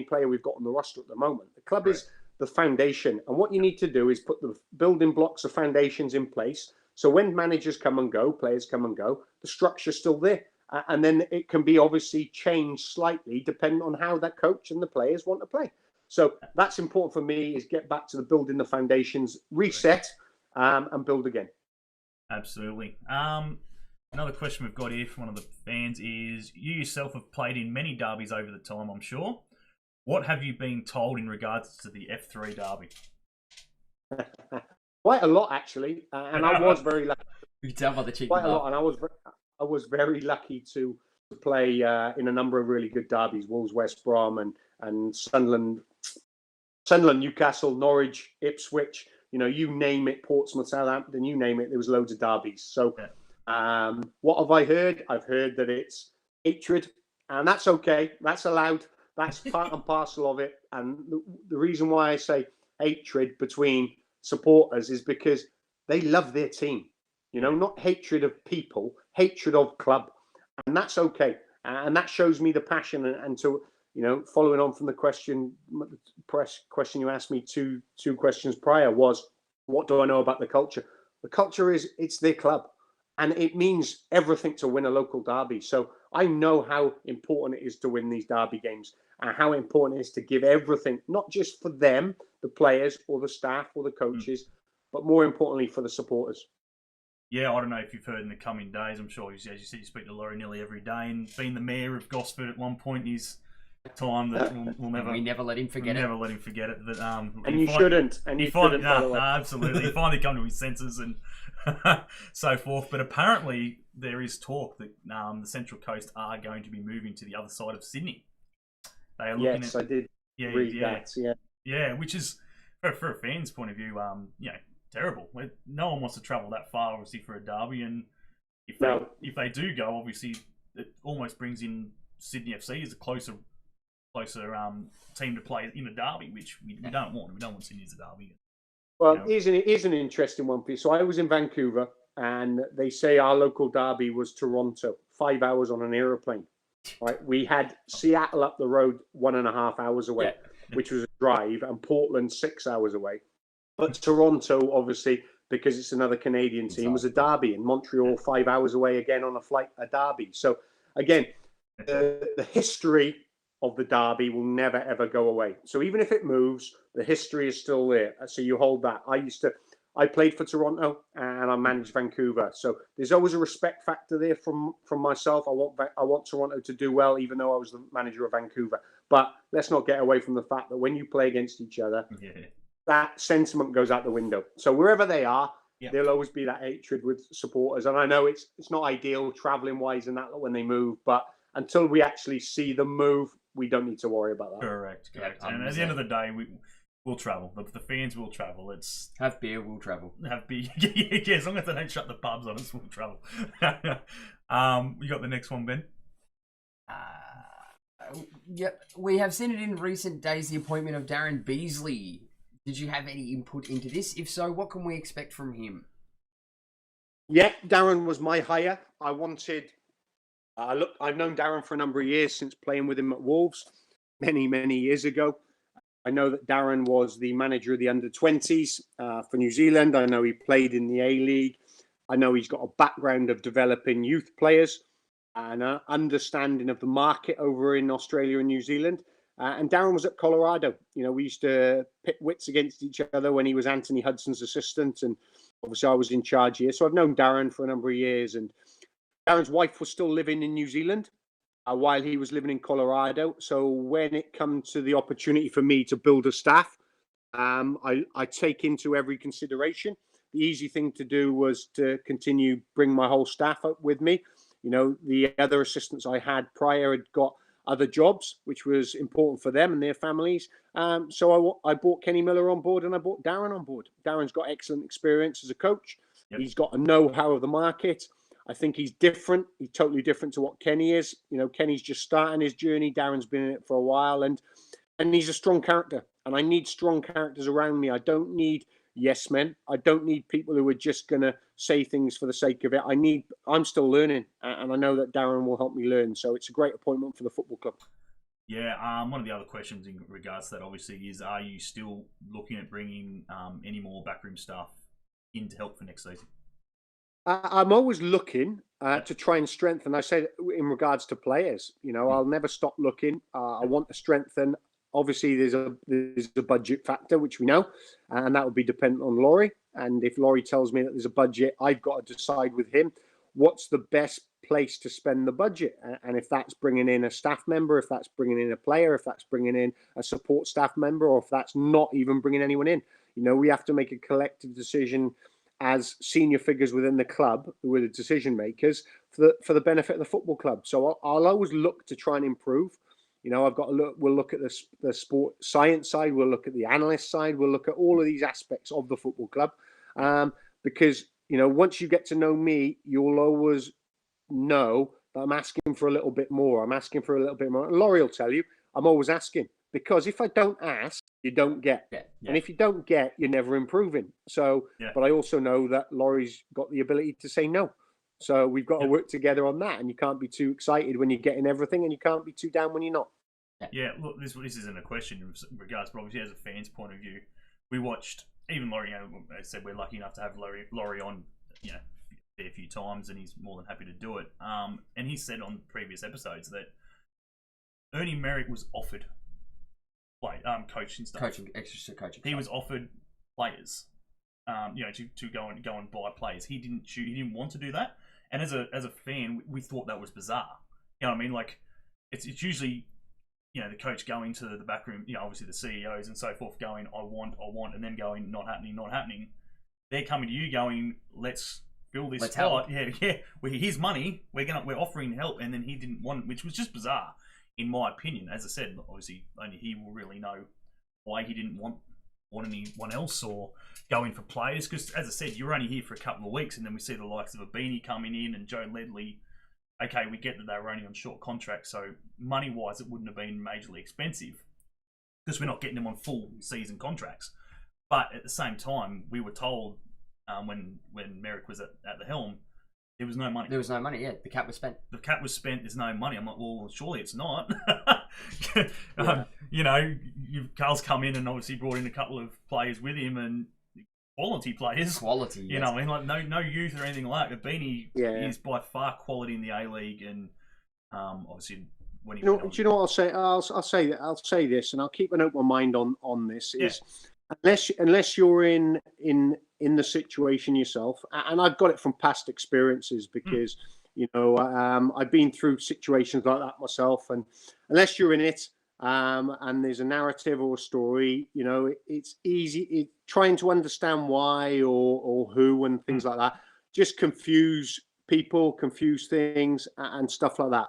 player we've got on the roster at the moment. The club is the foundation, and what you need to do is put the building blocks of foundations in place. So when managers come and go, players come and go, the structure's still there, and then it can be obviously changed slightly depending on how that coach and the players want to play. So that's important for me, is get back to the building the foundations, reset, and build again. Absolutely. Another question we've got here from one of the fans is, you yourself have played in many derbies over the time, I'm sure. What have you been told in regards to the F3 derby? Quite a lot, actually. And I was very lucky. You can tell by the cheeky Quite a lot. And I was very lucky to play in a number of really good derbies. Wolves, West Brom, and Sunderland, Newcastle, Norwich, Ipswich. You name it, Portsmouth, Southampton, you name it, there was loads of derbies. So what have I heard? I've heard that it's hatred, and that's okay. That's allowed. That's part and parcel of it. And the reason why I say hatred between supporters is because they love their team. Not hatred of people, hatred of club. And that's okay. And that shows me the passion. And to, following on from the question you asked me two questions prior was, what do I know about the culture? The culture is, it's their club, and it means everything to win a local derby. So I know how important it is to win these derby games, and how important it is to give everything, not just for them, the players or the staff or the coaches, but more importantly for the supporters. Yeah, I don't know if you've heard in the coming days, I'm sure, as you said, you speak to Laurie nearly every day, and being the mayor of Gosford at one point, he's time that we'll We never let him forget it. never let him forget it. That And you shouldn't. And you shouldn't, by the way. absolutely. He finally come to his senses and so forth. But apparently there is talk that the Central Coast are going to be moving to the other side of Sydney. They are looking Yes, I did read that. Yeah, which is for a fan's point of view, terrible. No one wants to travel that far, obviously, for a derby, and if they do go, obviously, it almost brings in Sydney FC as a closer team to play in a derby, which we don't want. We don't want Sydney as a derby. Well, here's an interesting one. So I was in Vancouver, and they say our local derby was Toronto, 5 hours on an aeroplane. Right, we had Seattle up the road 1.5 hours away, which was a drive, and Portland 6 hours away. But Toronto, obviously, because it's another Canadian team, was a derby, and Montreal 5 hours away again on a flight, a derby. So again, the history of the derby will never ever go away. So even if it moves, the history is still there. So you hold that. I played for Toronto and I managed Vancouver. So there's always a respect factor there from myself. I want Toronto to do well, even though I was the manager of Vancouver. But let's not get away from the fact that when you play against each other, that sentiment goes out the window. So wherever they are, there'll always be that hatred with supporters. And I know it's not ideal traveling wise and that when they move, but until we actually see them move, we don't need to worry about that. Correct. And at the end of the day, we'll travel. The fans will travel. It's have beer, we'll travel. Have beer. Yeah, as long as they don't shut the pubs on us, we'll travel. You got the next one, Ben? Yep. We have seen it in recent days, the appointment of Darren Beasley. Did you have any input into this? If so, what can we expect from him? Yeah, Darren was my hire. I wanted... I've known Darren for a number of years since playing with him at Wolves many, many years ago. I know that Darren was the manager of the under-20s for New Zealand. I know he played in the A League. I know he's got a background of developing youth players and an understanding of the market over in Australia and New Zealand. And Darren was at Colorado. We used to pit wits against each other when he was Anthony Hudson's assistant. And obviously I was in charge here. So I've known Darren for a number of years. And Darren's wife was still living in New Zealand while he was living in Colorado. So when it comes to the opportunity for me to build a staff, I take into every consideration. The easy thing to do was to continue bring my whole staff up with me. The other assistants I had prior had got other jobs, which was important for them and their families. So I brought Kenny Miller on board and I brought Darren on board. Darren's got excellent experience as a coach. Yep. He's got a know-how of the market. I think he's different. He's totally different to what Kenny is. Kenny's just starting his journey. Darren's been in it for a while, and he's a strong character. And I need strong characters around me. I don't need yes men. I don't need people who are just going to say things for the sake of it. I'm still learning, and I know that Darren will help me learn. So it's a great appointment for the football club. Yeah, one of the other questions in regards to that, obviously, is are you still looking at bringing any more backroom staff in to help for next season? I'm always looking to try and strengthen. I say in regards to players, I'll never stop looking. I want to strengthen. Obviously, there's a budget factor, which we know, and that will be dependent on Laurie. And if Laurie tells me that there's a budget, I've got to decide with him what's the best place to spend the budget. And if that's bringing in a staff member, if that's bringing in a player, if that's bringing in a support staff member, or if that's not even bringing anyone in, we have to make a collective decision as senior figures within the club, who are the decision makers, for the benefit of the football club. So I'll always look to try and improve. I've got to look. We'll look at the sport science side. We'll look at the analyst side. We'll look at all of these aspects of the football club, because once you get to know me, you'll always know that I'm asking for a little bit more. I'm asking for a little bit more. And Laurie will tell you I'm always asking, because if I don't ask, you don't get. Yeah. And if you don't get, you're never improving. So, but I also know that Laurie's got the ability to say no. So we've got to work together on that. And you can't be too excited when you're getting everything, and you can't be too down when you're not. Yeah, look, this isn't a question in regards, but obviously as a fan's point of view, we watched, even Laurie, I said we're lucky enough to have Laurie on, a few times, and he's more than happy to do it. And he said on previous episodes that Ernie Merrick was offered coaching stuff. Extra coaching. He was offered players, to go and buy players. He didn't want to do that. And as a fan, we thought that was bizarre. You know what I mean? Like, it's usually the coach going to the back room, obviously the CEOs and so forth, going, I want, and then going, not happening. They're coming to you going, let's fill this spot. Yeah. Here's money. We're offering help, and then he didn't want, which was just bizarre, in my opinion. As I said, obviously only he will really know why he didn't want anyone else or go in for players. Because as I said, you're only here for a couple of weeks, and then we see the likes of a Beanie coming in and Joe Ledley. Okay, we get that they were only on short contracts, so money-wise, it wouldn't have been majorly expensive because we're not getting them on full season contracts. But at the same time, we were told when Merrick was at the helm, there was no money. There was no money, yeah. The cap was spent. The cap was spent, there's no money. I'm like, well, surely it's not. Carl's come in and obviously brought in a couple of players with him and quality players. Quality, you know, I mean, like no youth or anything like that. Beanie is by far quality in the A League, and obviously when he. Do you know what I'll say? I'll say this, and I'll keep an open mind on this. Is unless you're in the situation yourself, and I've got it from past experiences because I've been through situations like that myself, and unless you're in it. And there's a narrative or a story, it's easy trying to understand why or who and things like that. Just confuse people, confuse things and stuff like that.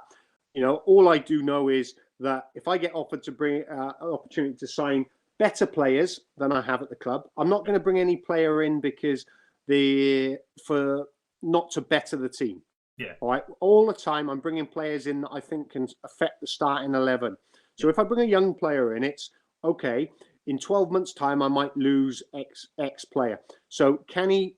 All I do know is that if I get offered to bring an opportunity to sign better players than I have at the club, I'm not going to bring any player in because not to better the team. Yeah. All right. All the time, I'm bringing players in that I think can affect the starting 11. So if I bring a young player in, it's okay. In 12 months' time, I might lose X player. So can he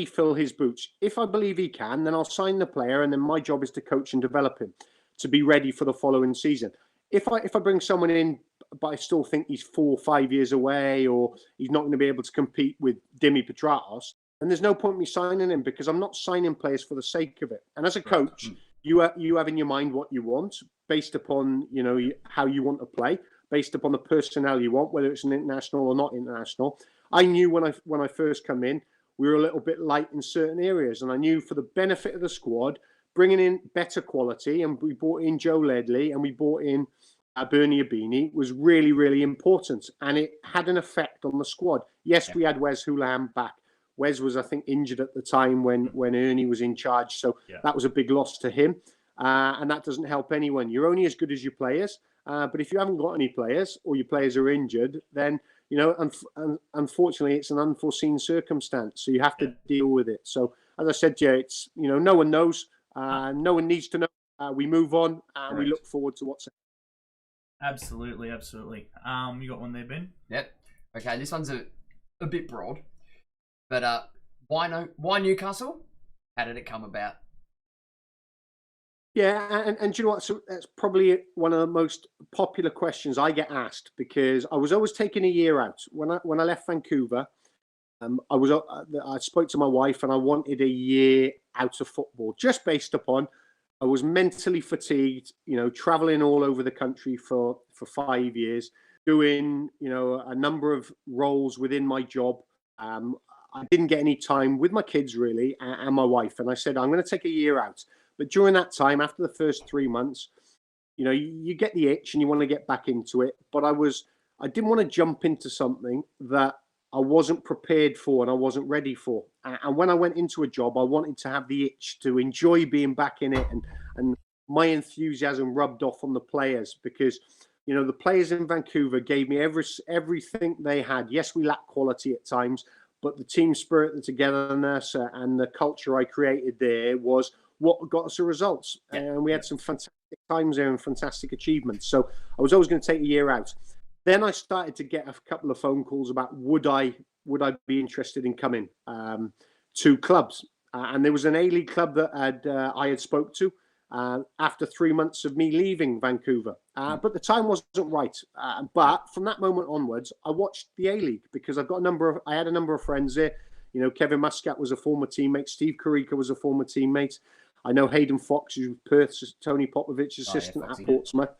fill his boots? If I believe he can, then I'll sign the player, and then my job is to coach and develop him to be ready for the following season. If I bring someone in, but I still think he's 4 or 5 years away, or he's not going to be able to compete with Dimi Petratos, then there's no point in me signing him because I'm not signing players for the sake of it. And as a coach, you have in your mind what you want based upon how you want to play, based upon the personnel you want, whether it's an international or not international. I knew when I first come in, we were a little bit light in certain areas, and I knew for the benefit of the squad, bringing in better quality, and we brought in Joe Ledley and we brought in Bernie Abini was really, really important, and it had an effect on the squad. Yes, we had Wes Houlihan back. Wes was, I think, injured at the time when Ernie was in charge, so that was a big loss to him. And that doesn't help anyone. You're only as good as your players. But if you haven't got any players or your players are injured, then, unfortunately, it's an unforeseen circumstance. So you have to deal with it. So, as I said, it's, no one knows. No one needs to know. We move on and we look forward to what's Absolutely. You got one there, Ben? Yep. Okay, this one's a bit broad. But why Newcastle? How did it come about? Yeah, and do you know what? So that's probably one of the most popular questions I get asked because I was always taking a year out. When I left Vancouver, I spoke to my wife and I wanted a year out of football just based upon I was mentally fatigued, traveling all over the country for 5 years, doing, a number of roles within my job. I didn't get any time with my kids really and my wife. And I said, I'm going to take a year out. But during that time, after the first 3 months, you get the itch and you want to get back into it. But I didn't want to jump into something that I wasn't prepared for and I wasn't ready for. And when I went into a job, I wanted to have the itch to enjoy being back in it. And my enthusiasm rubbed off on the players because, the players in Vancouver gave me everything they had. Yes, we lacked quality at times, but the team spirit, the togetherness and the culture I created there was what got us the results. And we had some fantastic times there and fantastic achievements. So I was always going to take a year out. Then I started to get a couple of phone calls about would I be interested in coming to clubs. And there was an A League club that I had spoke to after 3 months of me leaving Vancouver. But the time wasn't right. But from that moment onwards, I watched the A League because I had a number of friends there. Kevin Muscat was a former teammate. Steve Carica was a former teammate. I know Hayden Fox, who's Perth's Tony Popovich's assistant at Portsmouth.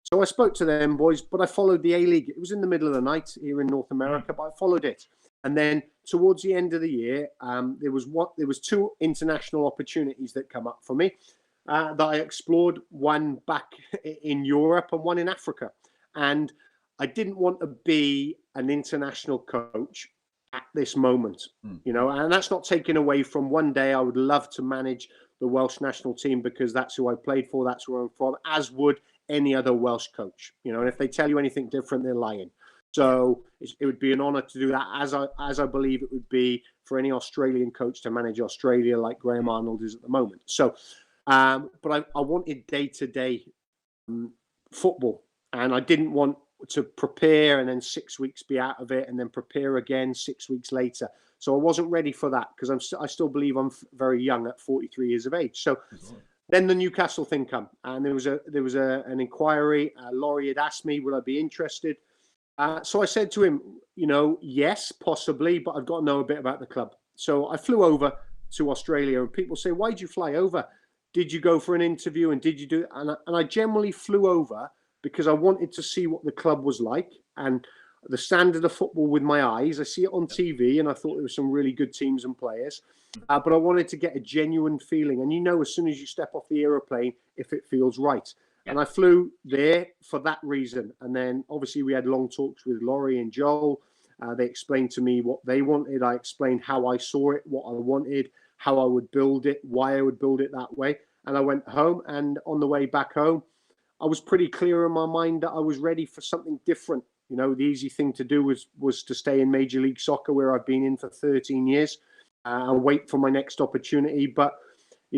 So I spoke to them boys, but I followed the A League. It was in the middle of the night here in North America, but I followed it. And then towards the end of the year, there was 2 international opportunities that come up for me. that I explored, one back in Europe and one in Africa. And I didn't want to be an international coach at this moment, and that's not taken away from one day I would love to manage the Welsh national team because that's who I played for, that's where I'm from, as would any other Welsh coach, and if they tell you anything different, they're lying. So it would be an honour to do that, as I believe it would be for any Australian coach to manage Australia like Graham Arnold is at the moment. So, but I wanted day-to-day football, and I didn't want to prepare and then 6 weeks be out of it and then prepare again 6 weeks later. So I wasn't ready for that because I still believe I'm very young at 43 years of age. So then the Newcastle thing come, and there was an inquiry. Laurie had asked me, would I be interested? So I said to him, yes, possibly, but I've got to know a bit about the club. So I flew over to Australia, and people say, why did you fly over? Did you go for an interview, and did you do it? And I generally flew over because I wanted to see what the club was like and the standard of football with my eyes. I see it on TV, and I thought there were some really good teams and players, but I wanted to get a genuine feeling. And as soon as you step off the aeroplane, if it feels right. Yeah. And I flew there for that reason. And then obviously we had long talks with Laurie and Joel. They explained to me what they wanted. I explained how I saw it, what I wanted, how I would build it, why I would build it that way. And I went home, and on the way back home, I was pretty clear in my mind that I was ready for something different. The easy thing to do was to stay in Major League Soccer, where I've been in for 13 years, and wait for my next opportunity. But,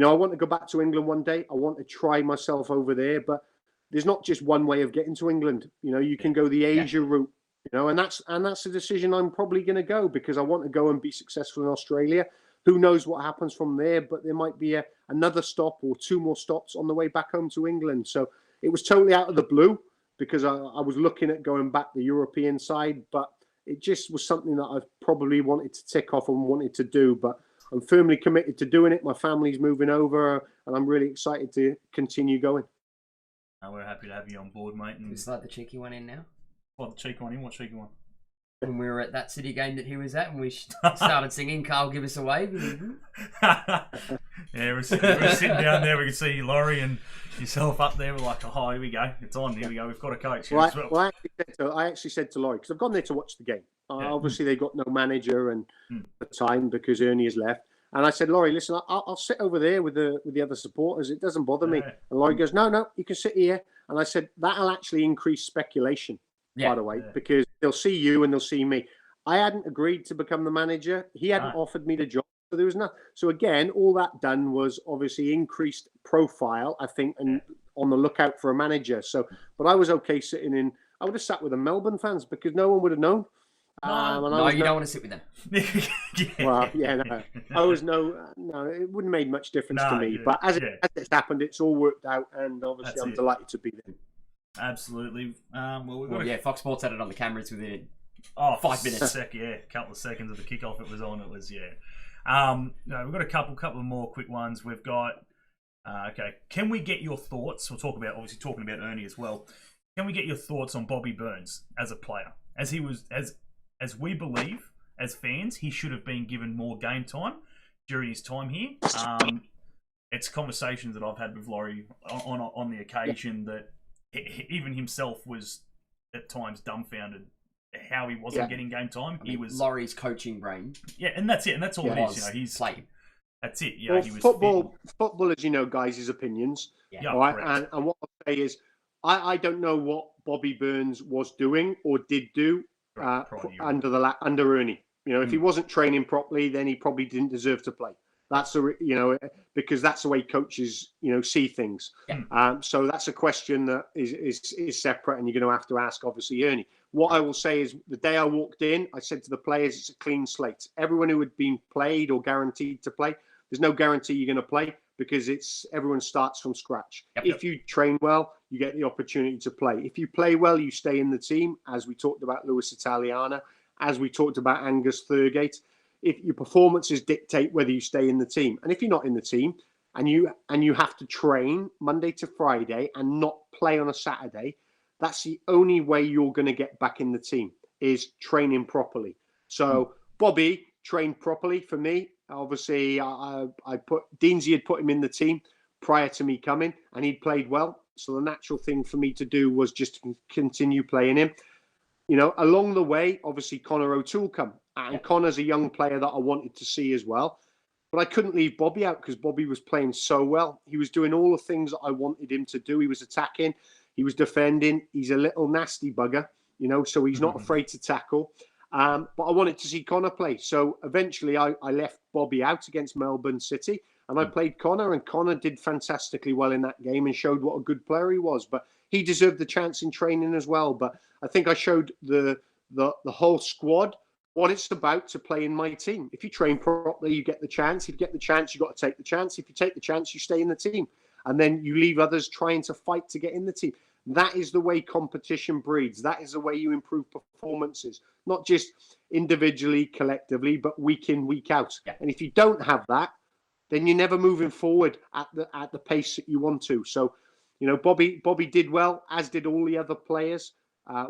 I want to go back to England one day. I want to try myself over there. But there's not just one way of getting to England. You can go the Asia route, and that's the decision I'm probably going to go, because I want to go and be successful in Australia. Who knows what happens from there? But there might be another stop or two more stops on the way back home to England. So it was totally out of the blue, because I was looking at going back the European side, but it just was something that I probably wanted to tick off and wanted to do. But I'm firmly committed to doing it. My family's moving over, and I'm really excited to continue going. We're happy to have you on board, mate. And Is that the cheeky one in now? What cheeky one in? What cheeky one? When we were at that City game that he was at, and we started singing "Carl, Give Us a Wave." Yeah, we're sitting down there. We could see Laurie and yourself up there. We're like, oh, here we go. It's on. Here we go. We've got a coach. Well, I actually said to Laurie, because I've gone there to watch the game. Obviously, they've got no manager and the time because Ernie has left. And I said, Laurie, listen, I'll sit over there with the other supporters. It doesn't bother me. And Laurie goes, no, you can sit here. And I said, that'll actually increase speculation, by the way, because they'll see you and they'll see me. I hadn't agreed to become the manager. He hadn't offered me the job. So there was no. So again, all that done was obviously increased profile, I think, and on the lookout for a manager. So, but I was okay sitting in. I would have sat with the Melbourne fans because no one would have known. No, you don't want to sit with them. Well, no. It wouldn't have made much difference to me. But as it's happened, it's all worked out, and obviously I'm delighted to be there. Absolutely. Fox Sports had it on the cameras within 5 minutes. A couple of seconds of the kickoff it was on. It was we've got a couple of more quick ones. We've got Can we get your thoughts? We'll talking about Ernie as well. Can we get your thoughts on Bobby Burns as a player? As he was as we believe as fans, he should have been given more game time during his time here. It's conversations that I've had with Laurie on the occasion that even himself was at times dumbfounded how he wasn't getting game time. He was Laurie's coaching brain. Yeah, and that's it, and that's all it is. He's playing. That's it. Well, he was football, as you know, guys, is opinions. Yeah, all right? And what I'll say is, I don't know what Bobby Burns was doing or did do under Ernie. If he wasn't training properly, then he probably didn't deserve to play. That's because that's the way coaches see things. So that's a question that is separate, and you're going to have to ask obviously Ernie. What I will say is, the day I walked in, I said to the players, it's a clean slate. Everyone who had been played or guaranteed to play, there's no guarantee you're going to play, because everyone starts from scratch. If you train well, you get the opportunity to play. If you play well, you stay in the team, as we talked about Luis Italiana, as we talked about Angus Thurgate. If your performances dictate whether you stay in the team, and if you're not in the team and you have to train Monday to Friday and not play on a Saturday, that's the only way you're going to get back in the team, is training properly. So Bobby trained properly for me. Obviously, Deansy had put him in the team, prior to me coming, and he'd played well. So the natural thing for me to do was just to continue playing him. Along the way, obviously Connor O'Toole come, and Connor's a young player that I wanted to see as well. But I couldn't leave Bobby out because Bobby was playing so well. He was doing all the things that I wanted him to do. He was attacking, he was defending. He's a little nasty bugger, so he's not afraid to tackle. But I wanted to see Connor play. So eventually I left Bobby out against Melbourne City, and I played Connor, and Connor did fantastically well in that game and showed what a good player he was. But he deserved the chance in training as well. But I think I showed the whole squad what it's about to play in my team. If you train properly, you get the chance. If you get the chance, you've got to take the chance. If you take the chance, you stay in the team. And then you leave others trying to fight to get in the team. That is the way competition breeds. That is the way you improve performances, not just individually, collectively, but week in, week out. Yeah. And if you don't have that, then you're never moving forward at the pace that you want to. So, Bobby did well, as did all the other players.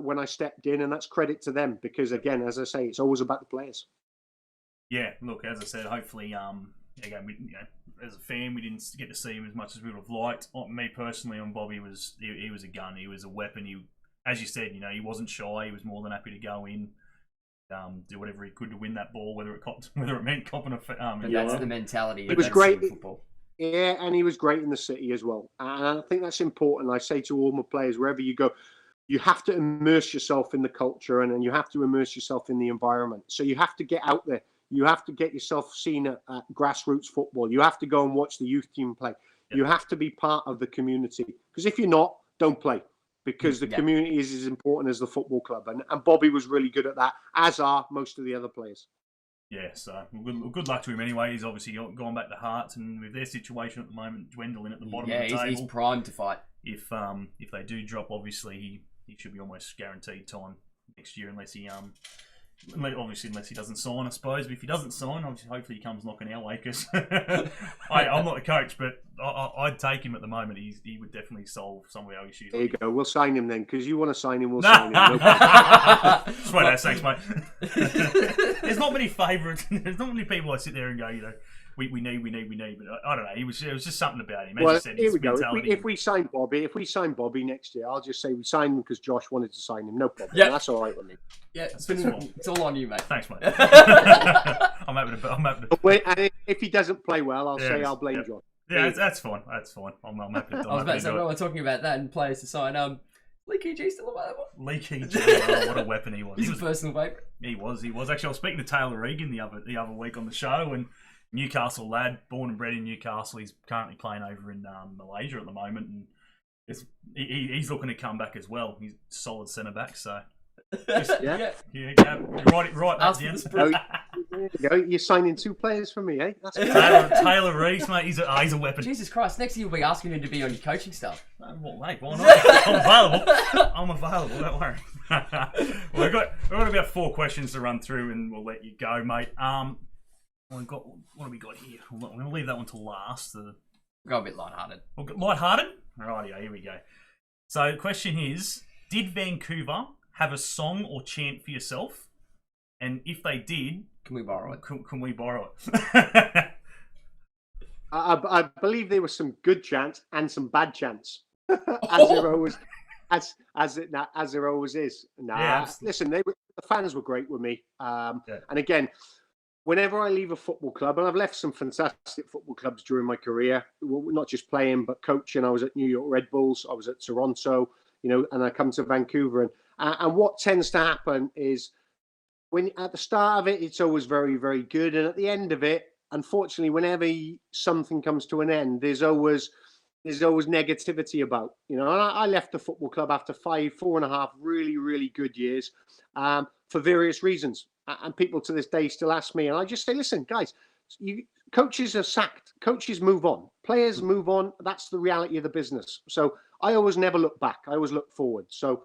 When I stepped in, and that's credit to them because, again, as I say, it's always about the players. Yeah, look, as I said, hopefully, again, as a fan, we didn't get to see him as much as we would have liked. Me personally, on Bobby he was a gun, he was a weapon. He, as you said, he wasn't shy. He was more than happy to go in, do whatever he could to win that ball, whether it meant copping a. But that's the mentality. It was great. Football. Yeah, and he was great in the city as well. And I think that's important. I say to all my players, wherever you go, you have to immerse yourself in the culture and you have to immerse yourself in the environment. So you have to get out there. You have to get yourself seen at grassroots football. You have to go and watch the youth team play. Yep. You have to be part of the community. Because if you're not, don't play. Because the community is as important as the football club. And Bobby was really good at that, as are most of the other players. Yeah, so good luck to him anyway. He's obviously gone back to Hearts, and with their situation at the moment dwindling at the bottom of the table. He's primed to fight. If they do drop, obviously he should be almost guaranteed time next year, unless he doesn't sign, I suppose. But if he doesn't sign, obviously, hopefully he comes knocking our way. Because I'm not the coach, but I'd take him at the moment. He would definitely solve some of our issues. There you go. We'll sign him then, because you want to sign him. We'll sign him. Swear that, thanks, mate. There's not many favourites. There's not many people I sit there and go, we need. But I don't know. It was just something about him. As you said, here we go. If we sign Bobby next year, I'll just say we signed him because Josh wanted to sign him. No problem. Yeah, that's all right with me. Yeah, it's all on you, mate. Thanks, mate. I'm happy to. Wait, and if he doesn't play well, I'll blame Josh. Yeah, that's fine. That's fine. I'm happy. I was about to say, we're talking about that and players to sign. Leaky G still available? Leaky G, what a weapon he was. He's a personal favourite. He was. Actually, I was speaking to Taylor Regan the other week on the show, and Newcastle lad, born and bred in Newcastle. He's currently playing over in Malaysia at the moment, and he's looking to come back as well. He's a solid centre back, so. Yeah. Right. That's the answer. There you go. You're signing 2 players for me, eh? That's Taylor Reese, mate. He's a weapon. Jesus Christ! Next year you'll be asking him to be on your coaching staff. Well, mate, why not? I'm available. Don't worry. We've got about 4 questions to run through, and we'll let you go, mate. What have we got here? I'm going to leave that one to last. Go a bit lighthearted. Lighthearted? Alright, here we go. So the question is, did Vancouver have a song or chant for yourself? And if they did, can we borrow it? Can we borrow it? I believe there were some good chants and some bad chants, as there always is. Listen, the fans were great with me, and again, whenever I leave a football club, and I've left some fantastic football clubs during my career, not just playing but coaching. I was at New York Red Bulls, I was at Toronto, and I come to Vancouver, and what tends to happen is, when at the start of it, it's always very, very good, and at the end of it, unfortunately, whenever something comes to an end, there's always negativity about, And I left the football club after 4.5 really, really good years, for various reasons, and people to this day still ask me, and I just say, listen, guys, coaches are sacked, coaches move on, players move on. That's the reality of the business. So I always never look back. I always look forward. So.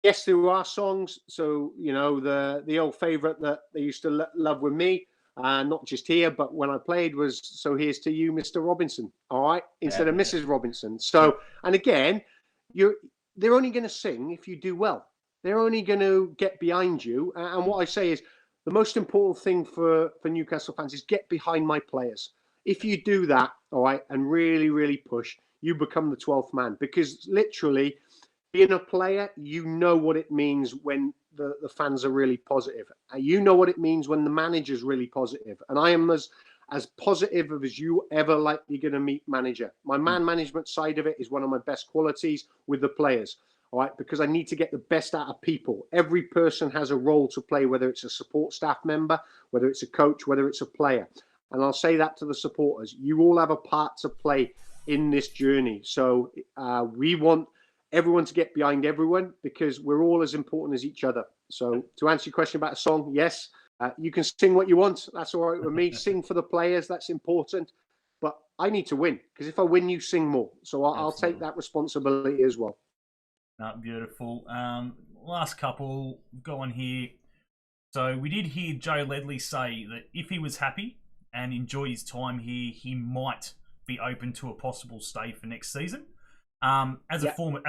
Yes, there are songs. So, the old favourite that they used to love with me, not just here, but when I played was, so here's to you, Mr. Robinson, all right, instead of Mrs. Robinson. So, and again, they're only going to sing if you do well. They're only going to get behind you. And what I say is, the most important thing for Newcastle fans is get behind my players. If you do that, all right, and really, really push, you become the 12th man. Because literally, being a player, you know what it means when the fans are really positive. You know what it means when the manager's really positive. And I am as positive as you ever likely going to meet manager. My man management side of it is one of my best qualities with the players. All right, because I need to get the best out of people. Every person has a role to play, whether it's a support staff member, whether it's a coach, whether it's a player. And I'll say that to the supporters. You all have a part to play in this journey. So we want everyone to get behind everyone because we're all as important as each other. So to answer your question about a song, yes, you can sing what you want. That's all right with me. Sing for the players. That's important. But I need to win because if I win, you sing more. So I'll take that responsibility as well. Beautiful. Last couple, go on here. So we did hear Joe Ledley say that if he was happy and enjoyed his time here, he might be open to a possible stay for next season. As a former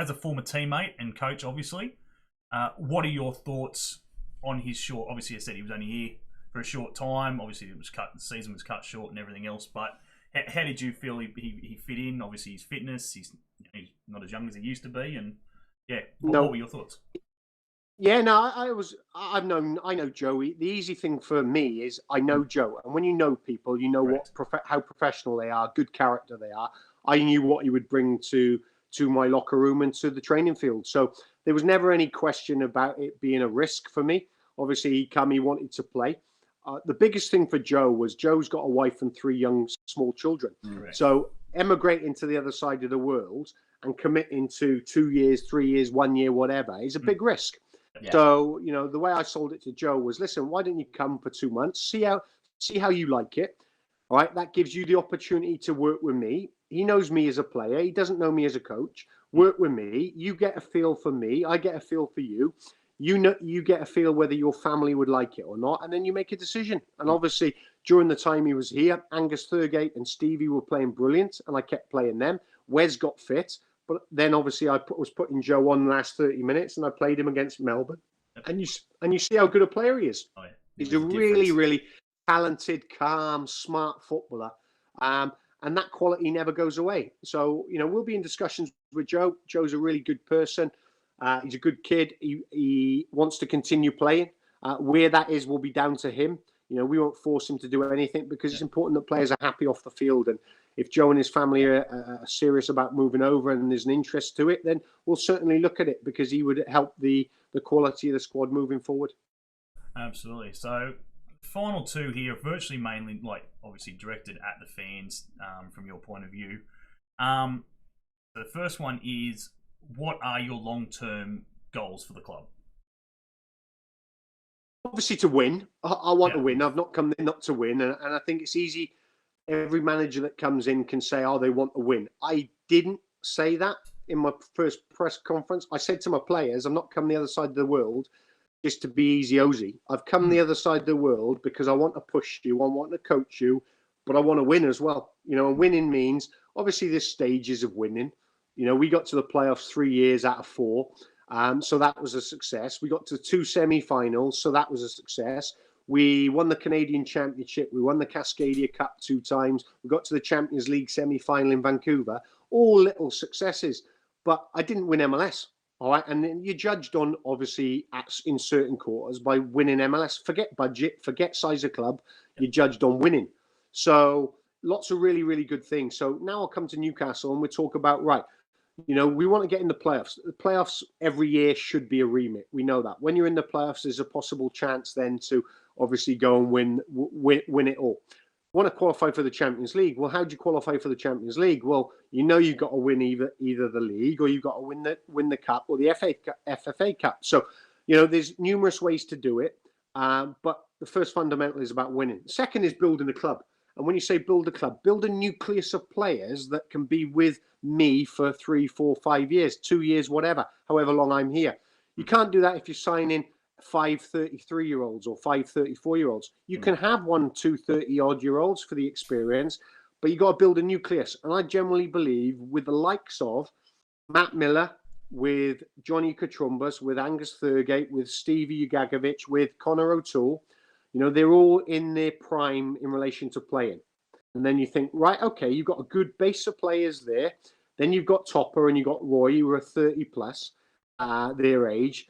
teammate and coach, obviously, what are your thoughts on his short? Obviously, I said he was only here for a short time. Obviously, the season was cut short and everything else. But how did you feel he fit in? Obviously, his fitness, he's not as young as he used to be, and what were your thoughts? Yeah, no, I know Joey. The easy thing for me is I know Joe, and when you know people, you know how professional they are, good character they are. I knew what he would bring to my locker room and to the training field. So there was never any question about it being a risk for me. Obviously, he wanted to play. The biggest thing for Joe was Joe's got a wife and 3 young, small children. Right. So emigrating to the other side of the world and committing to 2 years, 3 years, 1 year, whatever, is a big risk. Yeah. So, the way I sold it to Joe was, listen, why don't you come for 2 months, see how you like it. All right, that gives you the opportunity to work with me. He knows me as a player. He doesn't know me as a coach. Work with me. You get a feel for me. I get a feel for you. You get a feel whether your family would like it or not, and then you make a decision. And obviously, during the time he was here, Angus Thurgate and Stevie were playing brilliant, and I kept playing them. Wes got fit. But then obviously I was putting Joe on the last 30 minutes and I played him against Melbourne. And you see how good a player he is. Oh, yeah. He's a really, really talented, calm, smart footballer. And that quality never goes away. So, we'll be in discussions with Joe. Joe's a really good person. He's a good kid. He wants to continue playing. Where that is will be down to him. We won't force him to do anything because it's important that players are happy off the field. And if Joe and his family are serious about moving over and there's an interest to it, then we'll certainly look at it because he would help the quality of the squad moving forward. Absolutely. So, final 2 here, virtually mainly, obviously directed at the fans from your point of view. The first one is, what are your long-term goals for the club? Obviously to win. I want to win. I've not come there not to win. And I think it's easy. Every manager that comes in can say, they want to win. I didn't say that in my first press conference. I said to my players, I'm not come the other side of the world just to be easy-ozy. I've come the other side of the world because I want to push you, I want to coach you, but I want to win as well. And winning means, obviously, there's stages of winning. We got to the playoffs 3 years out of 4. So that was a success. We got to 2 semi-finals, so that was a success. We won the Canadian Championship. We won the Cascadia Cup 2 times. We got to the Champions League semi-final in Vancouver. All little successes. But I didn't win MLS. All right. And then you're judged on, obviously, in certain quarters by winning MLS. Forget budget. Forget size of club. You're judged on winning. So lots of really, really good things. So now I'll come to Newcastle and we talk about, we want to get in the playoffs. The playoffs every year should be a remit. We know that. When you're in the playoffs, there's a possible chance then to obviously go and win it all. Want to qualify for the Champions League? Well, how do you qualify for the Champions League? Well, you've got to win either the league or you've got to win the cup or the FFA Cup. So, there's numerous ways to do it. But the first fundamental is about winning. Second is building a club. And when you say build a club, build a nucleus of players that can be with me for 3, 4, 5 years, 2 years, whatever, however long I'm here. You can't do that if you're signing 5 33-year-olds or 5 34-year-olds. You can have 1, 2 30-odd-year-olds for the experience, but you got to build a nucleus. And I generally believe with the likes of Matt Miller, with Johnny Katrumbas, with Angus Thurgate, with Stevie Ugagovic, with Connor O'Toole, they're all in their prime in relation to playing. And then you think, right, okay, you've got a good base of players there. Then you've got Topper and you've got Roy, who are 30 plus, their age.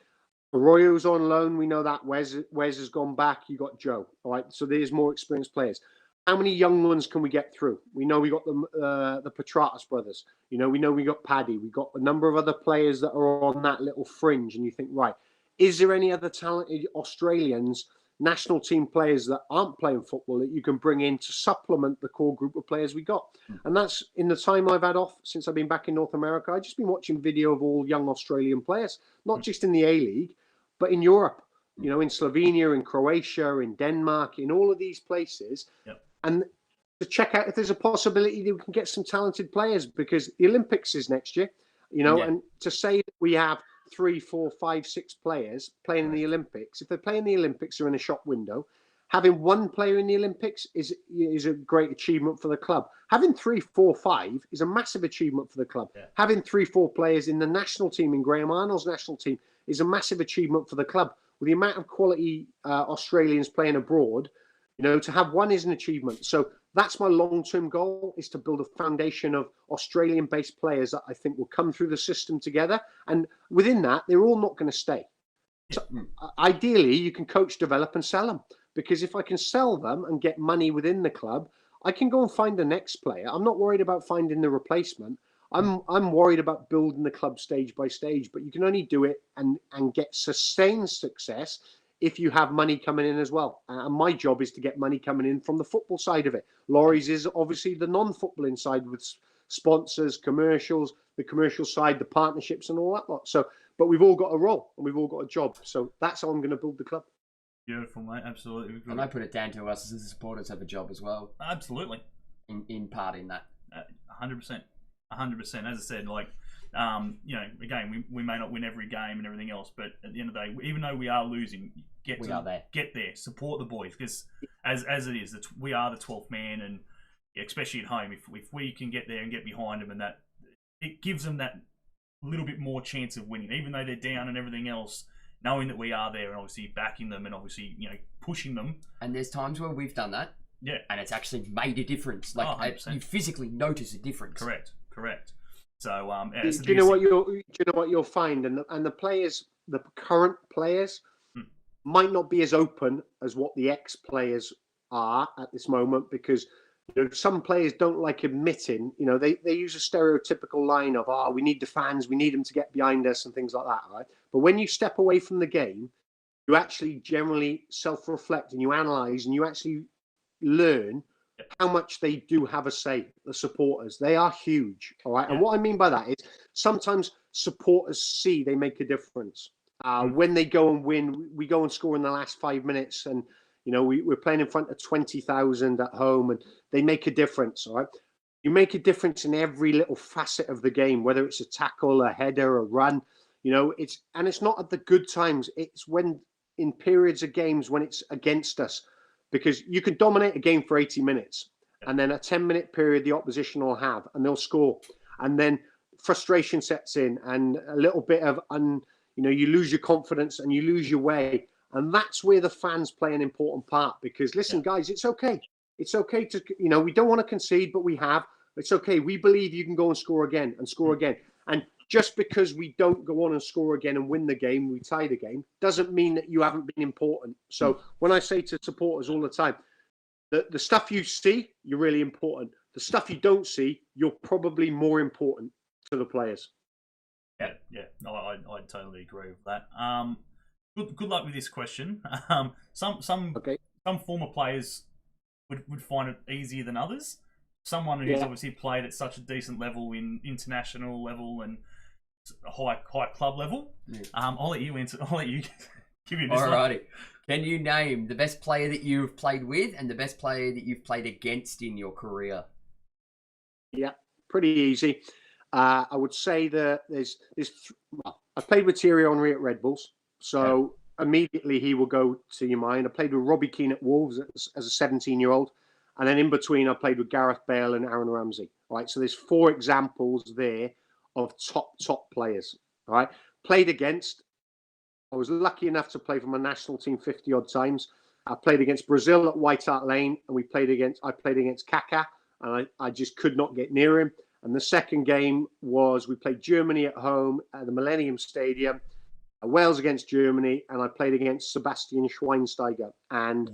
Arroyo's on loan. We know that. Wes has gone back. You got Joe. All right. So there's more experienced players. How many young ones can we get through? We know we got the Petratus brothers. We know we got Paddy. We got a number of other players that are on that little fringe. And you think, right, is there any other talented Australians, national team players that aren't playing football that you can bring in to supplement the core group of players we got? And that's in the time I've had off since I've been back in North America. I've just been watching video of all young Australian players, not just in the A League, but in Europe, in Slovenia, in Croatia, in Denmark, in all of these places. Yep. And to check out if there's a possibility that we can get some talented players, because the Olympics is next year, and to say that we have 3, 4, 5, 6 players playing in the Olympics, if they're playing the Olympics or in a shop window, having one player in the Olympics is a great achievement for the club. Having 3, 4, 5 is a massive achievement for the club. Yeah. Having 3, 4 players in the national team, in Graham Arnold's national team, is a massive achievement for the club. With the amount of quality Australians playing abroad, to have one is an achievement. So that's my long-term goal, is to build a foundation of Australian-based players that I think will come through the system together. And within that, they're all not going to stay. So ideally, you can coach, develop, and sell them. Because if I can sell them and get money within the club, I can go and find the next player. I'm not worried about finding the replacement. I'm worried about building the club stage by stage, but you can only do it and get sustained success if you have money coming in as well. And my job is to get money coming in from the football side of it. Laurie's is obviously the non-footballing side with sponsors, commercials, the commercial side, the partnerships and all that lot. So, but we've all got a role and we've all got a job. So that's how I'm going to build the club. Beautiful, mate. Absolutely. And I put it down to us as the supporters have a job as well. Absolutely. In part in that. 100%. 100%. As I said, again, we may not win every game and everything else, but at the end of the day, even though we are losing, get there, support the boys, because as it is, we are the 12th man, and especially at home, if we can get there and get behind them, and that it gives them that little bit more chance of winning, even though they're down and everything else. Knowing that we are there and obviously backing them and obviously pushing them. And there's times where we've done that. Yeah. And it's actually made a difference. You physically notice a difference. Correct. So do you know what you'll find, and the players, the current players, might not be as open as what the ex players are at this moment, because some players don't like admitting. They use a stereotypical line of, we need the fans, we need them to get behind us and things like that, right? But when you step away from the game, you actually generally self-reflect and you analyze and you actually learn how much they do have a say. The supporters, they are huge, all right? And what I mean by that is sometimes supporters see they make a difference. When they go and win, we go and score in the last 5 minutes, and we're playing in front of 20,000 at home, and they make a difference, all right? You make a difference in every little facet of the game, whether it's a tackle, a header, a run. It's not at the good times. It's when in periods of games when it's against us, because you can dominate a game for 80 minutes, and then a 10-minute period the opposition will have, and they'll score, and then frustration sets in, and a little bit of you lose your confidence and you lose your way. And that's where the fans play an important part, because listen, guys, it's okay. It's okay to, we don't want to concede, but we have. It's okay. We believe you can go and score again and score again. And just because we don't go on and score again and win the game, we tie the game, doesn't mean that you haven't been important. So when I say to supporters all the time, the stuff you see, you're really important. The stuff you don't see, you're probably more important to the players. Yeah. No, I totally agree with that. Good luck with this question. Some former players would find it easier than others. Someone who's obviously played at such a decent level in international level and high club level. I'll let you answer. I'll let you give you this. Alrighty. Can you name the best player that you've played with and the best player that you've played against in your career? Yeah, pretty easy. I would say that I played with Thierry Henry at Red Bulls, so immediately he will go to your mind. I played with Robbie Keane at Wolves as a 17-year-old, and then in between I played with Gareth Bale and Aaron Ramsey. Right, so there's 4 examples there of top players. All right, played against. I was lucky enough to play for my national team 50 odd times. I played against Brazil at White Hart Lane, and I played against Kaká, and I just could not get near him. And the second game was we played Germany at home at the Millennium Stadium, Wales against Germany, and I played against Sebastian Schweinsteiger. And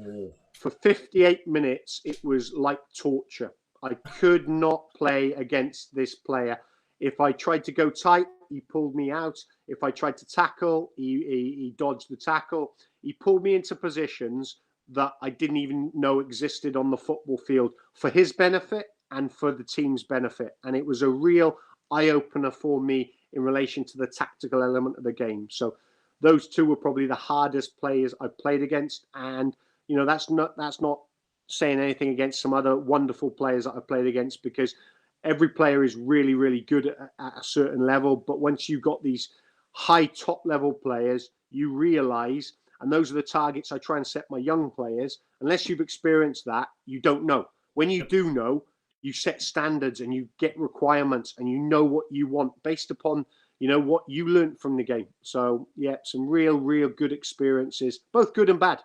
for 58 minutes, it was like torture. I could not play against this player. If I tried to go tight, he pulled me out. If I tried to tackle, he dodged the tackle. He pulled me into positions that I didn't even know existed on the football field for his benefit and for the team's benefit. And it was a real eye-opener for me in relation to the tactical element of the game. So those two were probably the hardest players I played against. And, you know, that's not saying anything against some other wonderful players that I played against, because every player is really, really good at a certain level. But once you've got these high top level players, you realize, and those are the targets I try and set my young players, unless you've experienced that, you don't know. When you do know, you set standards and you get requirements and you know what you want based upon, you know, what you learned from the game. So, yeah, some real good experiences, both good and bad.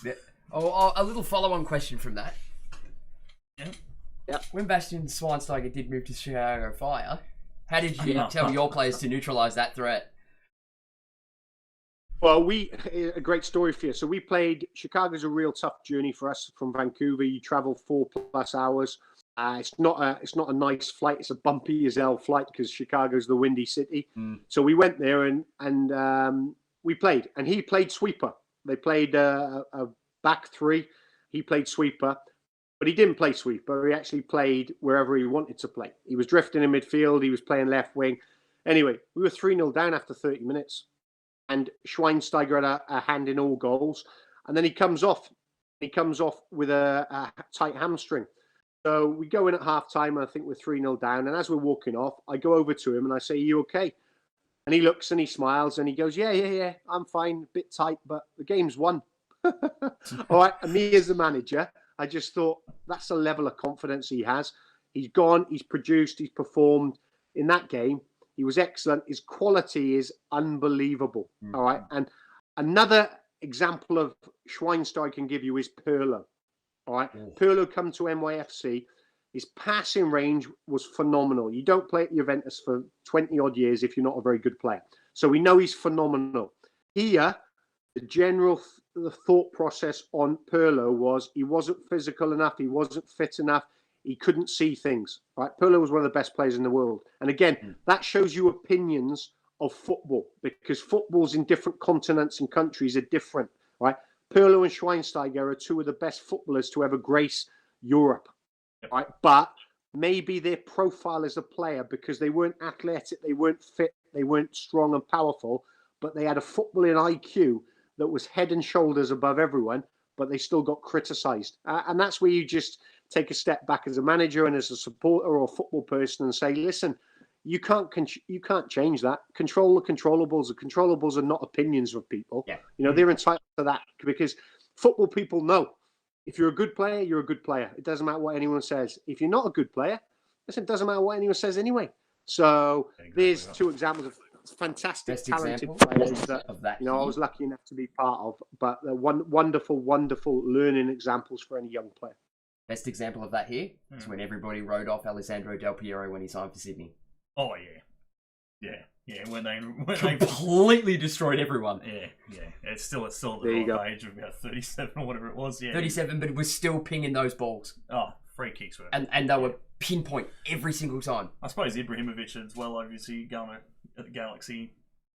Yeah. Oh, a little follow-on question from that. Yeah. When Bastian Schweinsteiger did move to Chicago Fire, how did you tell your players to neutralise that threat? Well, a great story for you. So we played, Chicago's a real tough journey for us from Vancouver. You travel 4+ hours. It's not a nice flight. It's a bumpy as hell flight because Chicago's the windy city. So we went there and we played, and he played sweeper. They played a back three. He played sweeper, but he didn't play sweeper. He actually played wherever he wanted to play. He was drifting in midfield. He was playing left wing. Anyway, we were 3-0 down after 30 minutes. And Schweinsteiger had a hand in all goals. And then he comes off. He comes off with a tight hamstring. So we go in at half-time, and I think we're 3-0 down. And as we're walking off, I go over to him and I say, "Are you okay?" And he looks and he smiles and he goes, yeah, I'm fine. A bit tight, but the game's won. All right. And me as the manager, I just thought that's a level of confidence he has. He's gone, he's produced, he's performed in that game. He was excellent. His quality is unbelievable. All right. And another example of Schweinsteiger can give you is Pirlo. All right. Pirlo come to NYFC. His passing range was phenomenal. You don't play at Juventus for 20 odd years if you're not a very good player. So we know he's phenomenal. Here, the thought process on Pirlo was he wasn't physical enough. He wasn't fit enough. He couldn't see things. Right? Pirlo was one of the best players in the world. And again, that shows you opinions of football, because footballs in different continents and countries are different. Right? Pirlo and Schweinsteiger are two of the best footballers to ever grace Europe. Right? But maybe their profile as a player, because they weren't athletic, they weren't fit, they weren't strong and powerful, but they had a footballing IQ that was head and shoulders above everyone, but they still got criticised. And that's where you just take a step back as a manager and as a supporter or a football person and say, listen, you can't change that. Control the controllables. The controllables are not opinions of people. Yeah. You know, they're entitled to that, because football people know if you're a good player, you're a good player. It doesn't matter what anyone says. If you're not a good player, listen, it doesn't matter what anyone says anyway. So there's two examples of fantastic, talented players that you know I was lucky enough to be part of. But they're wonderful learning examples for any young player. Best example of that here is when everybody wrote off Alessandro Del Piero when he signed for Sydney. Oh yeah. When they completely destroyed everyone. Yeah. It's still at the age of about 37 or whatever it was. Yeah, 37, but it was still pinging those balls. Oh, free kicks were. And they were pinpoint every single time. I suppose Ibrahimovic as well. Obviously, going at the Galaxy,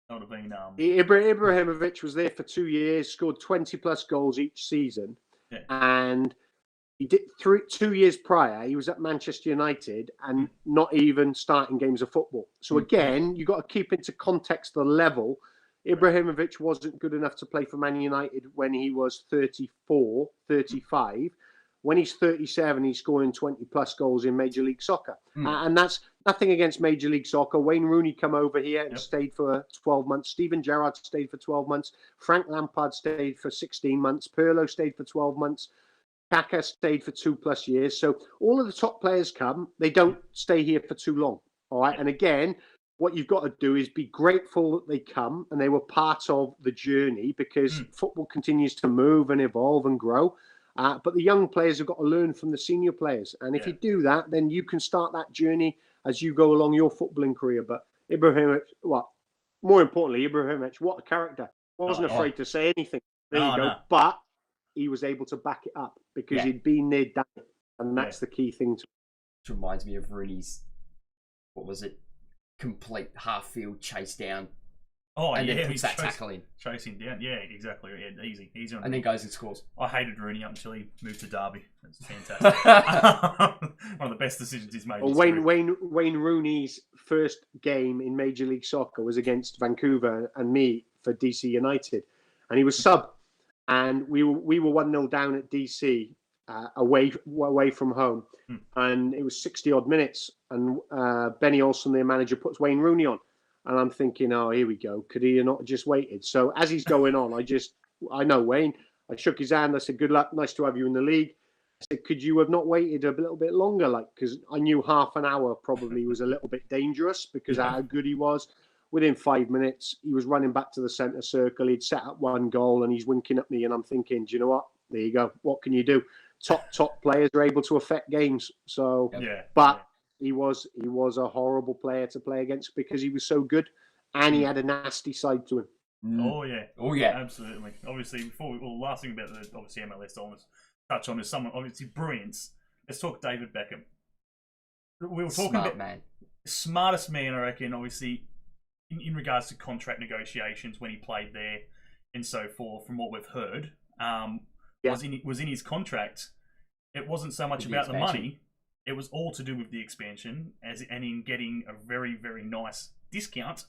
that would have been. Ibrahimovic was there for 2 years, scored 20+ goals each season, and he did 2 years prior. He was at Manchester United and not even starting games of football. So again, you got to keep into context the level. Ibrahimovic wasn't good enough to play for Man United when he was 34, 35. When he's 37, he's scoring 20+ goals in Major League Soccer. And that's nothing against Major League Soccer. Wayne Rooney come over here and stayed for 12 months. Steven Gerrard stayed for 12 months. Frank Lampard stayed for 16 months. Pirlo stayed for 12 months. Kaká stayed for 2+ years. So all of the top players come. They don't stay here for too long. All right. And again, what you've got to do is be grateful that they come and they were part of the journey, because football continues to move and evolve and grow. But the young players have got to learn from the senior players. And if you do that, then you can start that journey as you go along your footballing career. But Ibrahimovic, more importantly, Ibrahimovic, what a character. Wasn't afraid to say anything. There you go. No. But he was able to back it up because he'd been there, done it. And that's the key thing. Which reminds me of Rooney's, what was it? Complete half-field chase down. Oh, and then puts that tackle in. Chasing down. Yeah, exactly. Yeah, easy. And then goes and scores. I hated Rooney up until he moved to Derby. That's fantastic. One of the best decisions he's made. Well, Wayne Rooney's first game in Major League Soccer was against Vancouver and me for DC United. And he was sub. And we were 1-0 down at DC. Away from home, and it was 60-odd minutes, and Benny Olsen, their manager, puts Wayne Rooney on, and I'm thinking, oh, here we go. Could he not just waited? So as he's going on, I know Wayne. I shook his hand. I said, good luck. Nice to have you in the league. I said, could you have not waited a little bit longer? Because I knew half an hour probably was a little bit dangerous because of how good he was. Within 5 minutes, he was running back to the centre circle. He'd set up one goal, and he's winking at me, and I'm thinking, do you know what? There you go. What can you do? Top players are able to affect games. So, he was a horrible player to play against because he was so good, and he had a nasty side to him. Oh yeah, absolutely. Obviously, last thing about the MLS, I want to touch on is someone obviously brilliance. Let's talk David Beckham. We were talking about smartest man, I reckon. Obviously, in regards to contract negotiations when he played there and so forth, from what we've heard. Was in his contract. It wasn't so much about the money. It was all to do with the expansion, and in getting a very, very nice discount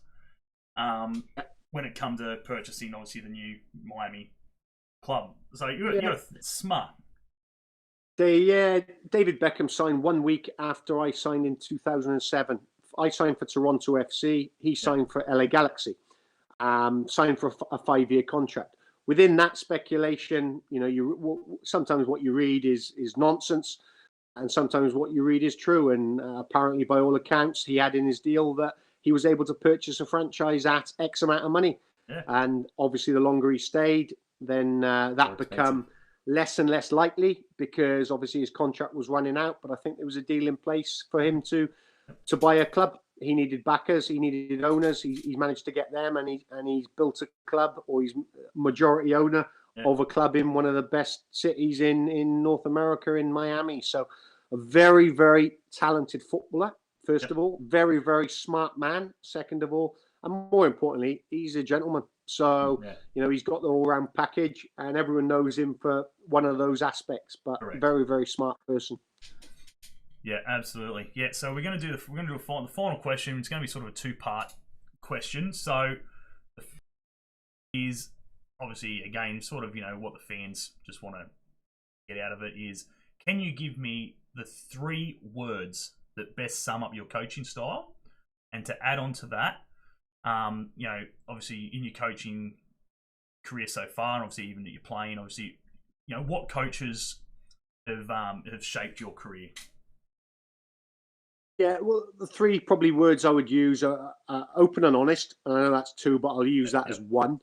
when it come to purchasing, obviously, the new Miami club. So you're smart. David Beckham signed 1 week after I signed in 2007. I signed for Toronto FC. He signed for LA Galaxy. Signed for a 5-year contract. Within that speculation, sometimes what you read is nonsense, and sometimes what you read is true. And apparently, by all accounts, he had in his deal that he was able to purchase a franchise at X amount of money. Yeah. And obviously, the longer he stayed, then that became less and less likely because obviously his contract was running out. But I think there was a deal in place for him to buy a club. He needed backers, he needed owners. He's managed to get them, and he's built a club, or he's majority owner of a club in one of the best cities in North America, in Miami. So a very, very talented footballer, first of all. Very, very smart man, second of all. And more importantly, he's a gentleman. So, he's got the all-round package, and everyone knows him for one of those aspects, but very, very smart person. Yeah, absolutely. Yeah, so we're going to do the final question. It's going to be sort of a 2-part question. So, is obviously again sort of what the fans just want to get out of it is: can you give me the 3 words that best sum up your coaching style? And to add on to that, obviously in your coaching career so far, and obviously even that you're playing, obviously, what coaches have shaped your career? Yeah, well, the 3 probably words I would use are open and honest. And I know that's 2, but I'll use that as 1.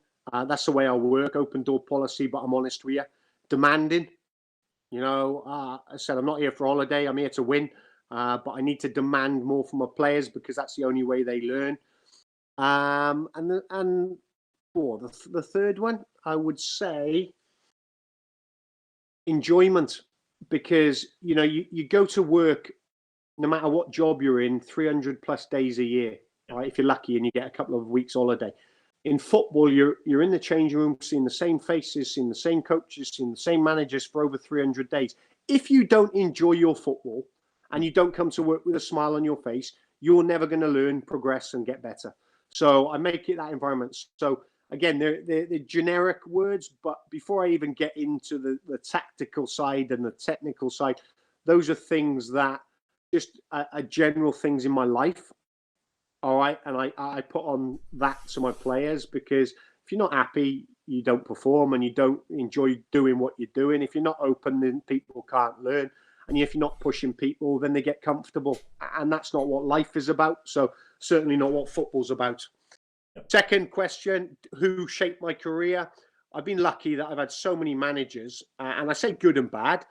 That's the way I work, open door policy, but I'm honest with you. Demanding. I said, I'm not here for holiday. I'm here to win. But I need to demand more from my players because that's the only way they learn. The 3rd one, I would say enjoyment. Because, you go to work, no matter what job you're in, 300 plus days a year, right? If you're lucky and you get a couple of weeks holiday. In football, you're in the changing room, seeing the same faces, seeing the same coaches, seeing the same managers for over 300 days. If you don't enjoy your football and you don't come to work with a smile on your face, you're never going to learn, progress, and get better. So I make it that environment. So again, they're generic words, but before I even get into the tactical side and the technical side, those are things that just are general things in my life. All right. And I put on that to my players because if you're not happy, you don't perform and you don't enjoy doing what you're doing. If you're not open, then people can't learn. And if you're not pushing people, then they get comfortable. And that's not what life is about. So certainly not what football's about. Second question, who shaped my career? I've been lucky that I've had so many managers, and I say good and bad.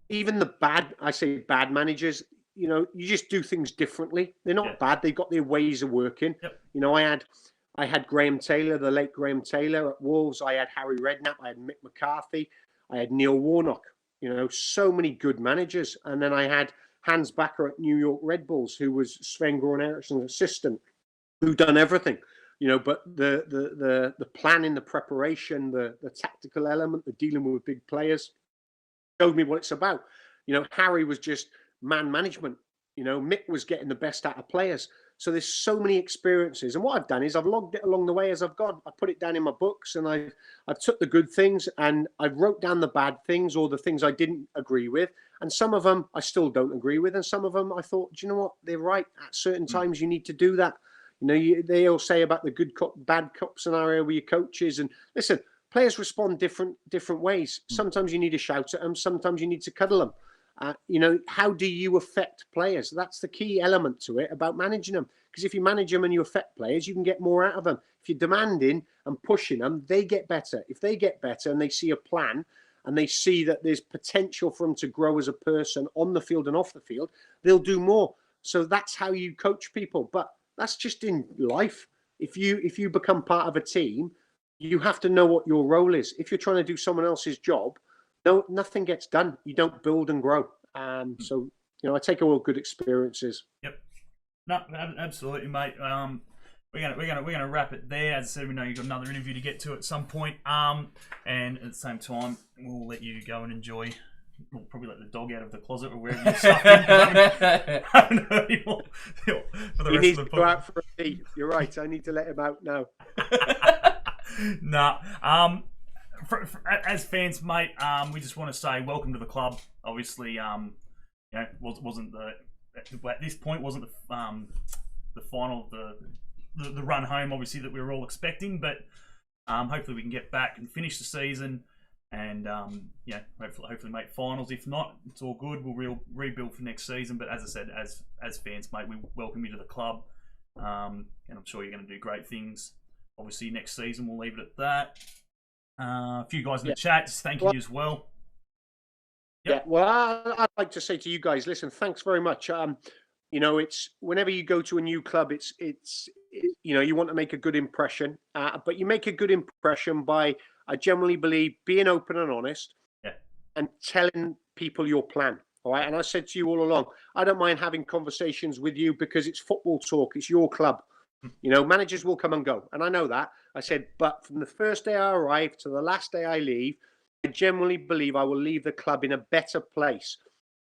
Even the bad, I say bad managers, you know, you just do things differently. They're not bad. They've got their ways of working. You know, I had Graham Taylor, the late Graham Taylor at Wolves. I had Harry Redknapp. I had Mick McCarthy. I had Neil Warnock. You know, so many good managers. And then I had Hans Backer at New York Red Bulls, who was Sven-Göran Eriksson's assistant, who done everything. You know, but the planning, the preparation, the tactical element, the dealing with big players showed me what it's about. You know, Harry was just man management. You know, Mick was getting the best out of players. So there's so many experiences. And what I've done is I've logged it along the way as I've gone. I put it down in my books, and I've took the good things and I wrote down the bad things or the things I didn't agree with. And some of them I still don't agree with. And some of them I thought, do you know what? They're right. At certain times you need to do that. You know, they all say about the good cop, bad cop scenario with your coaches. And listen, players respond different ways. Sometimes you need to shout at them. Sometimes you need to cuddle them. You know, how do you affect players? That's the key element to it about managing them. Because if you manage them and you affect players, you can get more out of them. If you're demanding and pushing them, they get better. If they get better and they see a plan and they see that there's potential for them to grow as a person on the field and off the field, they'll do more. So that's how you coach people. But that's just in life. If you become part of a team, you have to know what your role is. If you're trying to do someone else's job, no, nothing gets done. You don't build and grow. So, you know, I take all good experiences. Yep. No, absolutely, mate. We're gonna wrap it there. As I said, we know you've got another interview to get to at some point. And at the same time, we'll let you go and enjoy. We'll probably let the dog out of the closet or wherever you're stuffed in. I haven't heard him for the He rest needs of the to go out for a pee. You're right. I need to let him out now. Nah. As fans, mate, we just want to say welcome to the club. Obviously, you know, wasn't at this point wasn't the final the run home, obviously, that we were all expecting. But hopefully we can get back and finish the season, and yeah, hopefully make finals. If not, it's all good. We'll rebuild for next season. But as I said, as fans, mate, we welcome you to the club, and I'm sure you're going to do great things. Obviously, next season we'll leave it at that. A few guys in the chat, just thank you as well. Yep. Yeah, well, I'd like to say to you guys, listen, thanks very much. You know, it's whenever you go to a new club, it's you know, you want to make a good impression, but you make a good impression by, I generally believe, being open and honest, and telling people your plan. All right, and I said to you all along, I don't mind having conversations with you because it's football talk. It's your club. You know, managers will come and go, and I know that. I said, but from the first day I arrive to the last day I leave, I generally believe I will leave the club in a better place.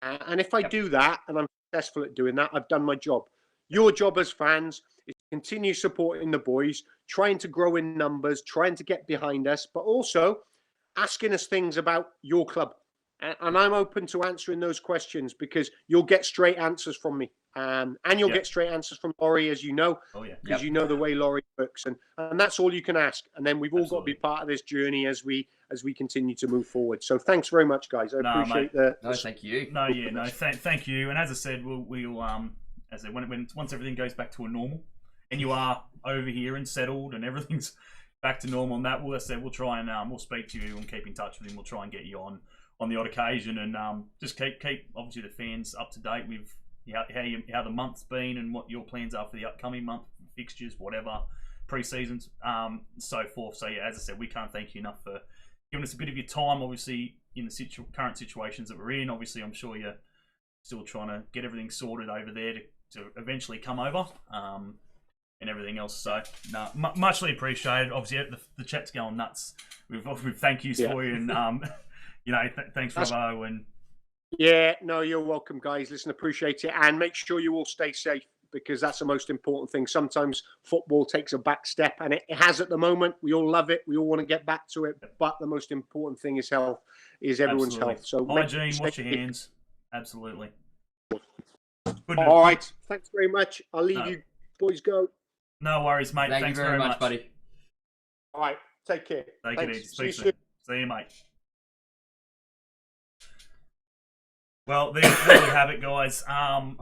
And if I do that, and I'm successful at doing that, I've done my job. Your job as fans is to continue supporting the boys, trying to grow in numbers, trying to get behind us, but also asking us things about your club. And I'm open to answering those questions because you'll get straight answers from me. And you'll get straight answers from Laurie, as you know, because you know the way Laurie works. And that's all you can ask. And then we've all got to be part of this journey as we continue to move forward. So thanks very much, guys. I appreciate thank you. Thank you. And as I said, we'll as I said, once everything goes back to a normal and you are over here and settled and everything's back to normal, and that we'll try and we'll speak to you and keep in touch with him. We'll try and get you on the odd occasion, and just keep obviously the fans up to date with how the month's been and what your plans are for the upcoming month, fixtures, whatever, pre-seasons, so forth. So yeah, as I said, we can't thank you enough for giving us a bit of your time, obviously, in the current situations that we're in. Obviously, I'm sure you're still trying to get everything sorted over there to eventually come over, and everything else. So muchly appreciated. Obviously, the chat's going nuts. We've thank yous for you, and you know, thanks, Robbo. And yeah, no, you're welcome, guys. Listen, appreciate it, and make sure you all stay safe, because that's the most important thing. Sometimes football takes a back step, and it has at the moment. We all love it. We all want to get back to it, but the most important thing is health, is everyone's health. So hygiene, wash your hands. Absolutely. All right. Thanks very much. I'll leave you boys go. No worries, mate. Thanks very much, buddy. All right. Take care. Take it easy. See you, mate. Well, there we have it, guys. I'm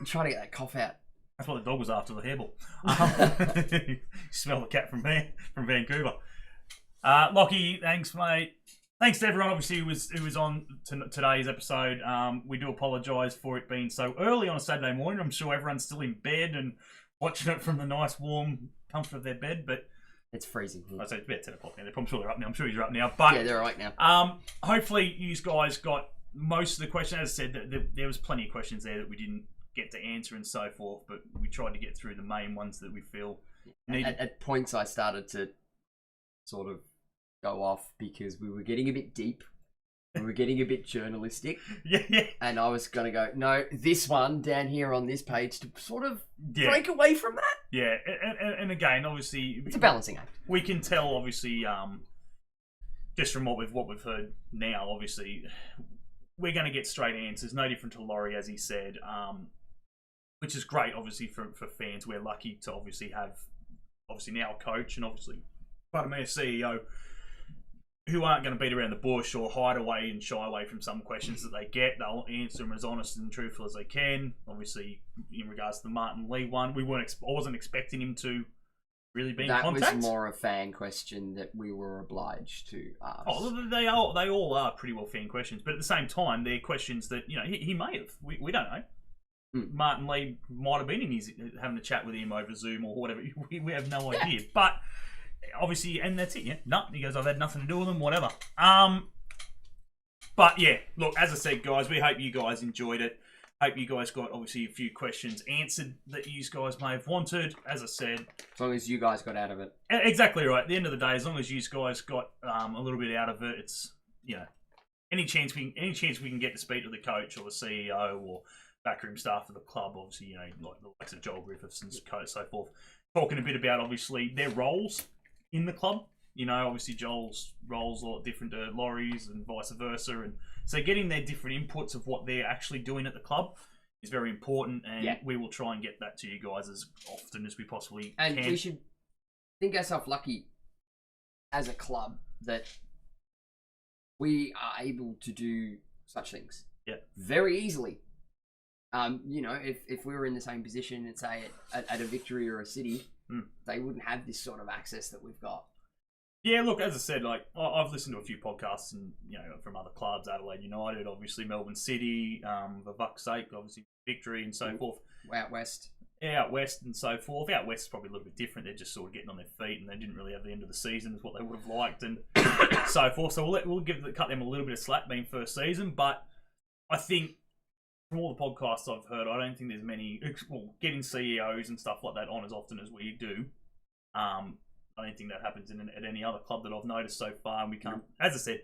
trying to get that cough out. That's what the dog was after, the hairball. Smell the cat from Vancouver. Lockie, thanks, mate. Thanks to everyone, obviously, who was on today's episode. We do apologise for it being so early on a Saturday morning. I'm sure everyone's still in bed and watching it from the nice, warm comfort of their bed, but it's freezing. I say it's about 10 o'clock now. I'm sure they're up now. I'm sure you're up now. But yeah, they're awake now. Hopefully, you guys got most of the questions. As I said, there was plenty of questions there that we didn't get to answer and so forth, but we tried to get through the main ones that we feel needed. At points, I started to sort of go off because we were getting a bit deep. We were getting a bit journalistic. Yeah. And I was going to go, no, this one down here on this page to sort of break away from that. Yeah. And again, obviously, it's a balancing act. We can tell, obviously, just from what we've heard now, obviously, we're going to get straight answers. No different to Laurie, as he said, which is great, obviously, for fans. We're lucky to obviously have, now a coach and obviously, a CEO who aren't going to beat around the bush or hide away and shy away from some questions that they get. They'll answer them as honest and truthful as they can. Obviously, in regards to the Martin Lee one, I wasn't expecting him to really be in contact. That was more a fan question that we were obliged to ask. Oh, they all are pretty well fan questions, but at the same time, they're questions that he may have. We don't know. Martin Lee might have been having a chat with him over Zoom or whatever. We have no idea, but. Obviously, and that's it, yeah. No, he goes, I've had nothing to do with them, whatever. But yeah, look, as I said, guys, we hope you guys enjoyed it. Hope you guys got, obviously, a few questions answered that you guys may have wanted. As I said... As long as you guys got out of it. Exactly right. At the end of the day, as long as you guys got a little bit out of it, it's, any chance we can get to speak to the coach or the CEO or backroom staff of the club, obviously, like the likes of Joel Griffiths and so forth, talking a bit about, obviously, their roles in the club. Obviously Joel's role's a lot different to Laurie's and vice versa, and so getting their different inputs of what they're actually doing at the club is very important, and we will try and get that to you guys as often as we possibly can. And we should think ourselves lucky as a club that we are able to do such things very easily. If we were in the same position and say at a Victory or a City, they wouldn't have this sort of access that we've got. Yeah, look, as I said, like I've listened to a few podcasts and from other clubs, Adelaide United, obviously Melbourne City, for fuck's sake, obviously Victory and so forth. Out west. Yeah, out west and so forth. Out west is probably a little bit different. They're just sort of getting on their feet and they didn't really have the end of the season as what they would have liked and so forth. So we'll cut them a little bit of slack being first season, but I think from all the podcasts I've heard, I don't think there's many. Well, getting CEOs and stuff like that on as often as we do. I don't think that happens at any other club that I've noticed so far. And we can't, as I said,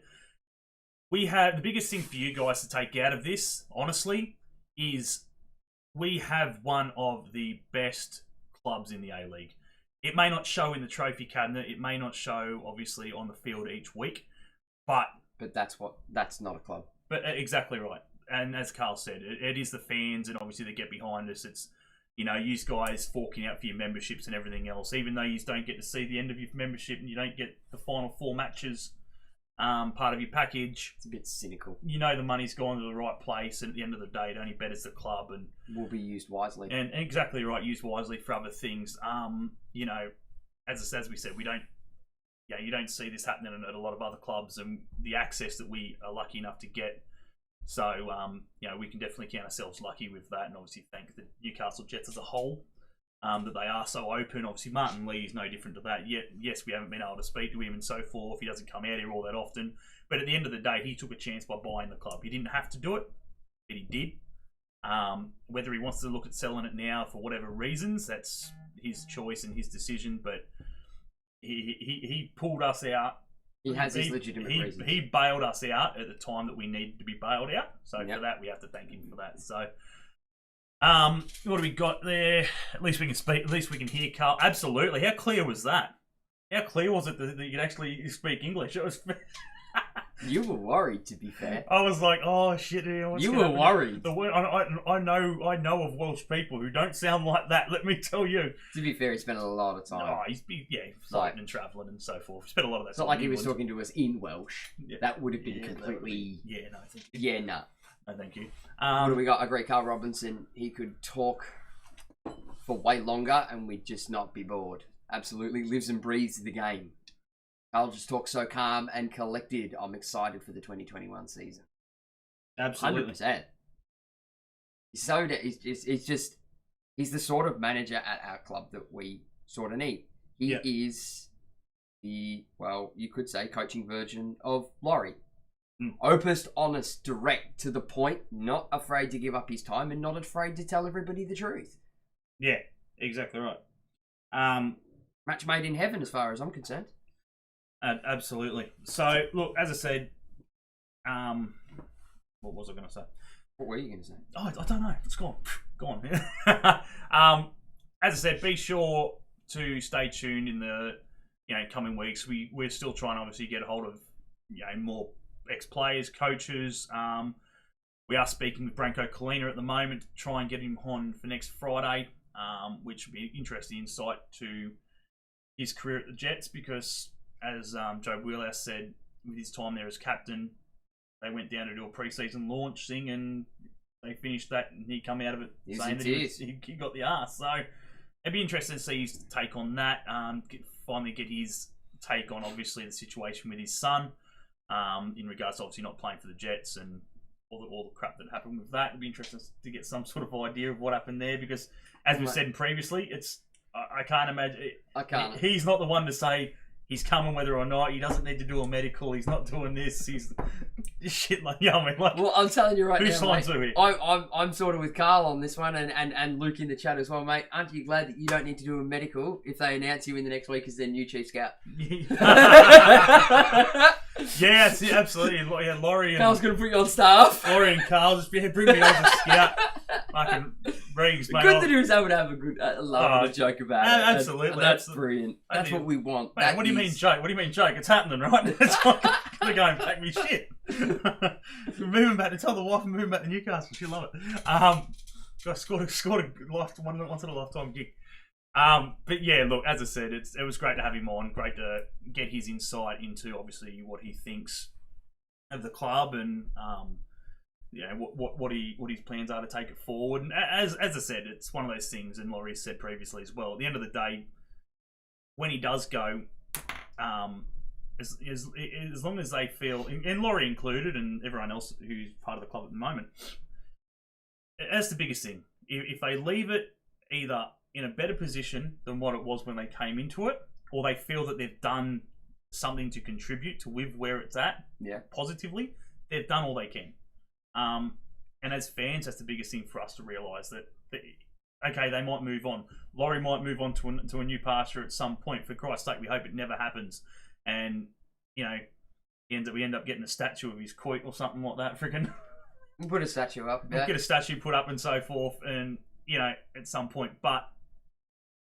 we have the biggest thing for you guys to take out of this, honestly, is we have one of the best clubs in the A League. It may not show in the trophy cabinet. It may not show, obviously, on the field each week, but that's not a club. But exactly right. And as Carl said, it is the fans and obviously they get behind us. It's, you guys forking out for your memberships and everything else. Even though you don't get to see the end of your membership and you don't get the final 4 matches part of your package. It's a bit cynical. The money's gone to the right place, and at the end of the day, it only betters the club and will be used wisely. And exactly right, used wisely for other things. As we said, we don't. Yeah, you don't see this happening at a lot of other clubs, and the access that we are lucky enough to get. So, we can definitely count ourselves lucky with that, and obviously thank the Newcastle Jets as a whole, that they are so open. Obviously, Martin Lee is no different to that. Yes, we haven't been able to speak to him and so forth. He doesn't come out here all that often. But at the end of the day, he took a chance by buying the club. He didn't have to do it, but he did. Whether he wants to look at selling it now for whatever reasons, that's his choice and his decision. But he pulled us out. He has his legitimate reasons. He bailed us out at the time that we needed to be bailed out. So for that, we have to thank him for that. So, what do we got there? At least we can speak. At least we can hear Carl. Absolutely. How clear was that? How clear was it that you could actually speak English? It was. You were worried, to be fair. I was like, oh shit, what's You gonna were happen? worried. The word, I know of Welsh people who don't sound like that. Let me tell you. To be fair, he spent a lot of time. Oh, he's flying and travelling and so forth. He spent a lot of that. It's not like he was talking to us in Welsh. Yeah. That would have been completely. No, thank you. Yeah, nah. No, thank you. What do we got? A great Carl Robinson. He could talk for way longer, and we'd just not be bored. Absolutely lives and breathes the game. Carl just talks so calm and collected. I'm excited for the 2021 season. Absolutely. 100%. He's the sort of manager at our club that we sort of need. He is the, well, you could say, coaching version of Laurie. Opus, honest, direct, to the point, not afraid to give up his time and not afraid to tell everybody the truth. Yeah, exactly right. Match made in heaven as far as I'm concerned. Absolutely. So, look, as I said, what was I going to say? What were you going to say? Oh, I don't know. It's gone. Gone. As I said, be sure to stay tuned in the coming weeks. We're still trying to obviously get a hold of more ex-players, coaches. We are speaking with Branko Kalina at the moment to try and get him on for next Friday, which will be an interesting insight to his career at the Jets because, as Joe Wheelhouse said, with his time there as captain, they went down to do a pre-season launch thing and they finished that and he come out of it saying that he got the arse. So it'd be interesting to see his take on that, finally get his take on obviously the situation with his son in regards to obviously not playing for the Jets and all the crap that happened with that. It'd be interesting to get some sort of idea of what happened there because, as we've said previously, I can't imagine. He's not the one to say he's coming whether or not. He doesn't need to do a medical. He's not doing this. He's shit like well, I'm telling you right now, signs mate, I'm sort of with Carl on this one and Luke in the chat as well, mate. Aren't you glad that you don't need to do a medical if they announce you in the next week as their new chief scout? Yes, yeah, absolutely. Yeah, Laurie and Carl's going to put you on staff. Laurie and Carl just bring me on as a scout. Fucking rings, mate. Good to do is able to have a good laugh and a joke about it. Absolutely. That's brilliant. That's what we want. Mate, what do you mean joke? What do you mean joke? It's happening, right? It's like, they're going back me shit. We're moving back to tell the wife I'm moving back to Newcastle. She'll love it. I scored a once in a lifetime gig. But yeah, look, as I said, it was great to have him on. Great to get his insight into obviously what he thinks of the club and what his plans are to take it forward. And as I said, it's one of those things, and Laurie said previously as well. At the end of the day, when he does go, as long as they feel, and Laurie included, and everyone else who's part of the club at the moment, that's the biggest thing. If they leave it either in a better position than what it was when they came into it, or they feel that they've done something to contribute to with where it's at positively, they've done all they can. And as fans, that's the biggest thing for us to realise that okay, they might move on. Laurie might move on to a new pasture at some point. For Christ's sake, we hope it never happens. And we end up getting a statue of his quote or something like that. Freaking, we'll put a statue up. We'll get a statue put up and so forth. And at some point, but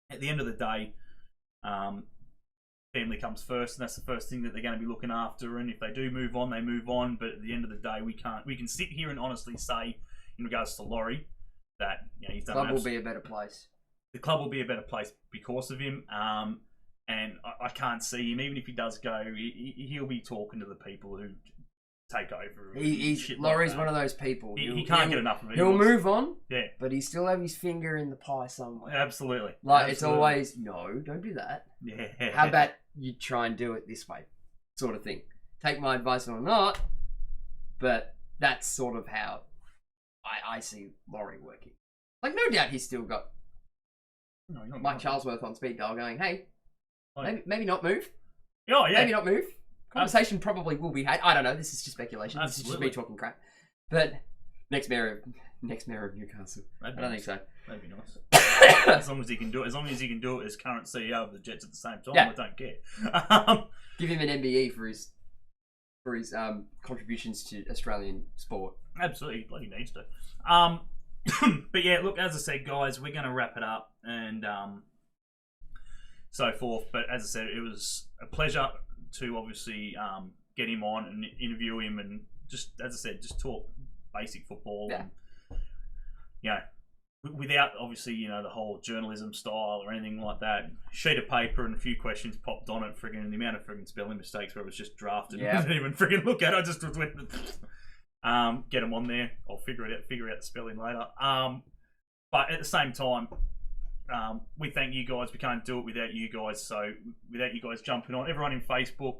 at the end of the day, family comes first, and that's the first thing that they're going to be looking after. And if they do move on, they move on. But at the end of the day, we can sit here and honestly say, in regards to Laurie, that he's done. The club will be a better place. The club will be a better place because of him. And I can't see him, even if he does go, he'll be talking to the people who take over. Laurie's like one of those people. He can't get enough of it. He'll move on, but he still have his finger in the pie somewhere. Absolutely. It's always, no, don't do that. Yeah. How about you try and do it this way, sort of thing. Take my advice or not, but that's sort of how I see Laurie working. Like, no doubt he's still got Mike Charlesworth on speed dial going, hey, maybe not move. Oh, yeah. Maybe not move. Conversation probably will be had. I don't know. This is just speculation. Absolutely. This is just me talking crap. But next mayor of Newcastle. I don't think so. That'd be nice. As long as he can do it. As long as he can do it as current CEO of the Jets at the same time, I don't care. Give him an MBE for his contributions to Australian sport. Absolutely, he bloody needs to. But yeah, look, as I said, guys, we're going to wrap it up and so forth. But as I said, it was a pleasure to obviously get him on and interview him, and just, as I said, just talk basic football. Yeah. And, you know, without obviously, you know, the whole journalism style or anything like that. Sheet of paper and a few questions popped on it. Friggin' the amount of friggin' spelling mistakes where it was just drafted. Yeah. I didn't even friggin' look at it. I just went, get them on there. I'll figure out the spelling later. But at the same time, we thank you guys. We can't do it without you guys. So without you guys jumping on, everyone in Facebook,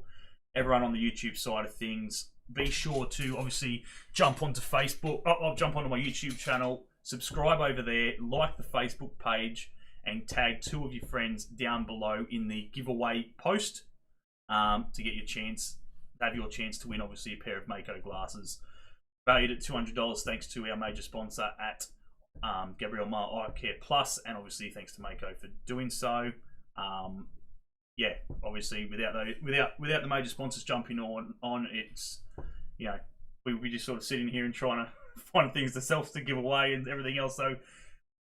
everyone on the YouTube side of things, be sure to obviously jump onto Facebook. I'll jump onto my YouTube channel. Subscribe over there, like the Facebook page, and tag 2 of your friends down below in the giveaway post to get your chance, have your chance to win, obviously, a pair of Mako glasses valued at $200, thanks to our major sponsor at Gabriel Mar Eye Care Plus, and obviously thanks to Mako for doing so. Yeah, obviously without the major sponsors jumping on, it's, you know, we just sort of sitting here and trying to find things themselves to give away and everything else. So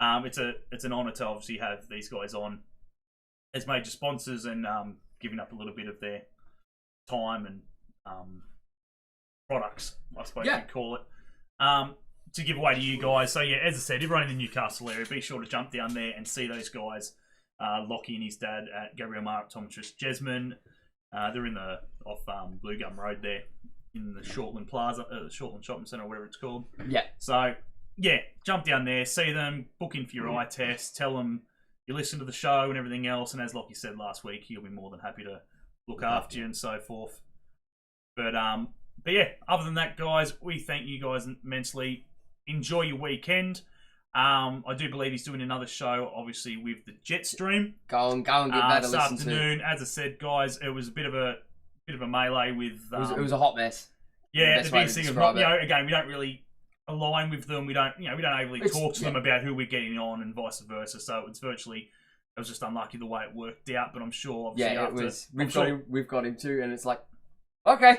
it's an honour to obviously have these guys on as major sponsors and giving up a little bit of their time and products, I suppose you'd call it, to give away to you guys. So yeah, as I said, everyone in the Newcastle area, be sure to jump down there and see those guys. Lockie and his dad at Gabriel Mar Optometrist Jesmond. They're in the off Blue Gum Road there, in the Shortland Plaza, Shortland Shopping Centre, or whatever it's called. Yeah. So, yeah, jump down there, see them, book in for your eye test, tell them you listen to the show and everything else, and as Lockie said last week, he'll be more than happy to look after you and so forth. But yeah, other than that, guys, we thank you guys immensely. Enjoy your weekend. I do believe he's doing another show, obviously, with the Jetstream. Go and give that a this listen afternoon. As I said, guys, it was a bit of a melee with. It was a hot mess. Yeah, the biggest thing is, you know, again, we don't really align with them. We don't overly talk to them about who we're getting on and vice versa. So it was just unlucky the way it worked out. But I'm sure, obviously, it was. We've got him too, and it's like, okay,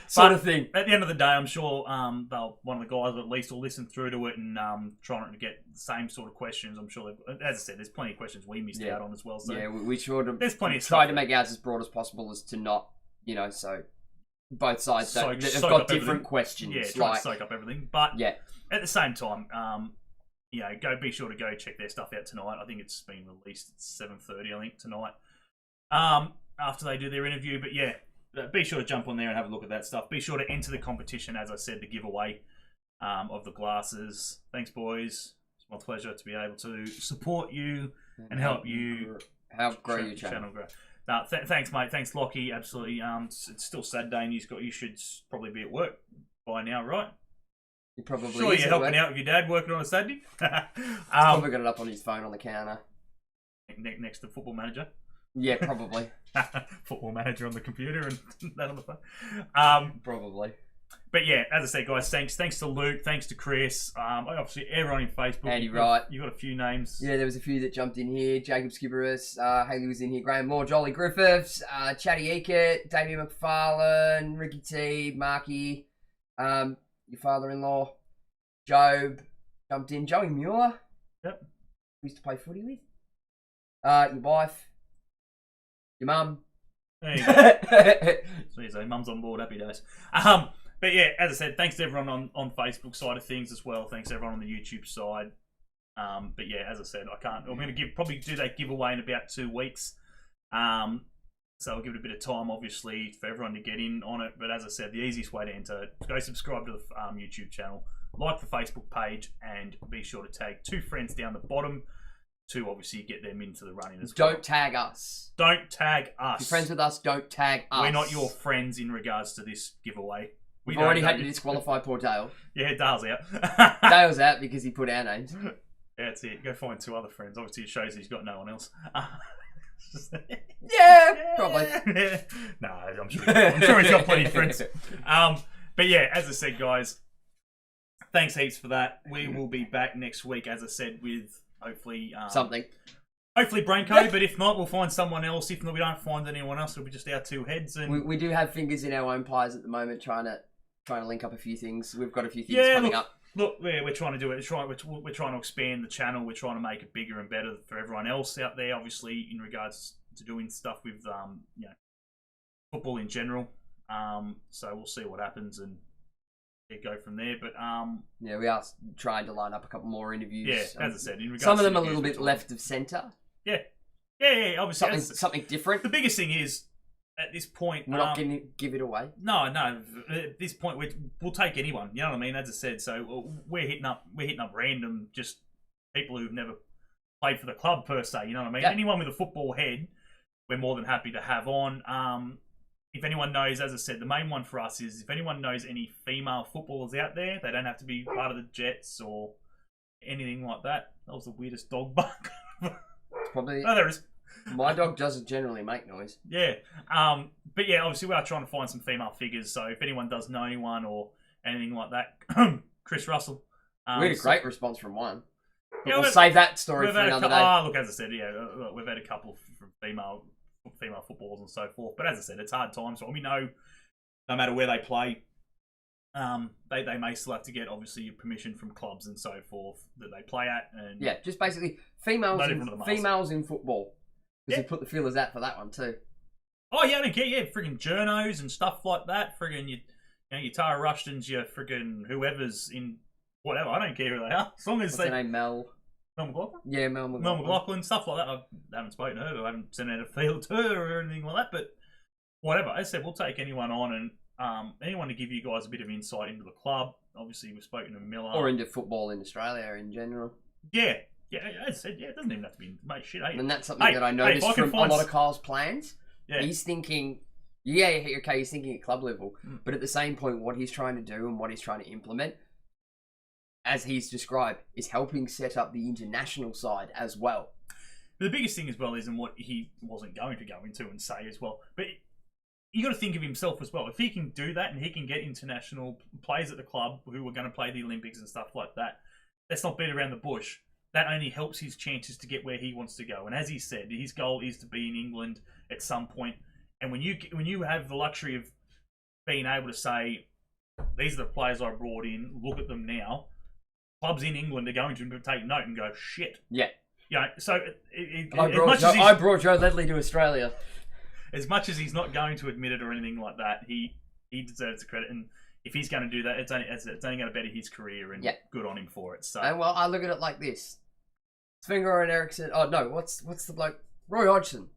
sort of thing. At the end of the day, I'm sure one of the guys at least will listen through to it and try not to get the same sort of questions. I'm sure, as I said, there's plenty of questions we missed out on as well. So yeah, we sure there's plenty of tried to make ours as broad as possible, as to not, you know, so both sides they've got different questions. Yeah, try to soak up everything. But yeah, at the same time, you know, be sure to go check their stuff out tonight. I think it's been released at 7:30, I think, tonight. After they do their interview. But yeah, be sure to jump on there and have a look at that stuff. Be sure to enter the competition, as I said, the giveaway of the glasses. Thanks, boys. It's my pleasure to be able to support you and help you grow your channel. Grow. Thanks, mate. Thanks, Lockie. Absolutely. It's still Saturday, and you should probably be at work by now, right? He probably sure is you're helping out with your dad working on a Saturday. He's probably got it up on his phone on the counter next to Football Manager. Yeah, probably. Football Manager on the computer and that on the phone. Probably. But yeah, as I said, guys, thanks to Luke, thanks to Chris, obviously everyone in Facebook. Andy Wright. You got a few names. Yeah, there was a few that jumped in here. Jacob Skibberus, Haley was in here. Graham Moore, Jolly Griffiths, Chatty Eckert, Damien McFarlane, Ricky T, Marky, your father-in-law, Job jumped in. Joey Muir. Yep. We used to play footy with. Your wife. Your mum. There you go. So you say, mum's on board, happy days. But yeah, as I said, thanks to everyone on Facebook side of things as well. Thanks to everyone on the YouTube side. But yeah, as I said, I'm going to probably do that giveaway in about 2 weeks. So I'll give it a bit of time, obviously, for everyone to get in on it. But as I said, the easiest way to enter, go subscribe to the YouTube channel, like the Facebook page, and be sure to tag 2 friends down the bottom to obviously get them into the running as well. Don't tag us. Don't tag us. If you're friends with us, don't tag us. We're not your friends in regards to this giveaway. We've already had to disqualify poor Dale. Yeah, Dale's out. Dale's out because he put our names. Yeah, that's it. Go find 2 other friends. Obviously, it shows he's got no one else. Yeah, probably. No, I'm sure he's got plenty of friends. But yeah, as I said, guys, thanks heaps for that. We will be back next week, as I said, with hopefully something. Hopefully Branko, but if not, we'll find someone else. If not, we don't find anyone else. It'll be just our 2 heads. And we do have fingers in our own pies at the moment, trying to link up a few things. We've got a few things coming up. Look, we're trying to do it. We're trying to expand the channel. We're trying to make it bigger and better for everyone else out there. Obviously, in regards to doing stuff with football in general. So we'll see what happens and go from there. But yeah, we are trying to line up a couple more interviews. Yeah, as I said, in regards some of them to a little bit left of centre. Yeah. Obviously, Something different. The biggest thing is at this point, we're not going to give it away. No. At this point, we'll take anyone. You know what I mean? As I said, so we're hitting up random just people who've never played for the club per se. You know what I mean? Yeah. Anyone with a football head, we're more than happy to have on. If anyone knows, as I said, the main one for us is if anyone knows any female footballers out there, they don't have to be part of the Jets or anything like that. That was the weirdest dog bark. Probably. Oh, there is. My dog doesn't generally make noise. Yeah. But yeah, obviously we are trying to find some female figures. So if anyone does know anyone or anything like that, Chris Russell. We had a great response from one. But Yeah, we'll save that story for another day. Look, as I said, we've had a couple from female footballers and so forth. But as I said, it's hard times. So we know no matter where they play, they may still have to get obviously permission from clubs and so forth that they play at. And yeah, just basically females in football. Because we put the feelers out for that one too. Oh yeah, I don't care. Yeah, friggin' journos and stuff like that. Friggin' your Tara Rushtons, your friggin' whoever's in whatever. I don't care who they are, as long as What's her name? Mel McLaughlin. Yeah, Mel McLaughlin, stuff like that. I haven't spoken to her. I haven't sent out a field to her or anything like that. But whatever. As I said, we'll take anyone on and anyone to give you guys a bit of insight into the club. Obviously, we've spoken to Miller or into football in Australia in general. Yeah. Yeah, as I said, it doesn't even have to be, mate, shit, And that's something that I noticed from a lot of Kyle's plans. Yeah. He's thinking, he's thinking at club level. But at the same point, what he's trying to do and what he's trying to implement, as he's described, is helping set up the international side as well. But the biggest thing as well is, and what he wasn't going to go into and say as well, but you got to think of himself as well. If he can do that and he can get international players at the club who are going to play the Olympics and stuff like that, let's not beat around the bush. That only helps his chances to get where he wants to go. And as he said, his goal is to be in England at some point. And when you have the luxury of being able to say, these are the players I brought in, look at them now, clubs in England are going to take note and go, shit. Yeah. You know, so I brought Joe Ledley to Australia. As much as he's not going to admit it or anything like that, he deserves the credit. And if he's going to do that, it's only going to better his career, and good on him for it. So, and well, I look at it like this: Sven-Göran and Eriksson. Oh no, what's the bloke? Roy Hodgson.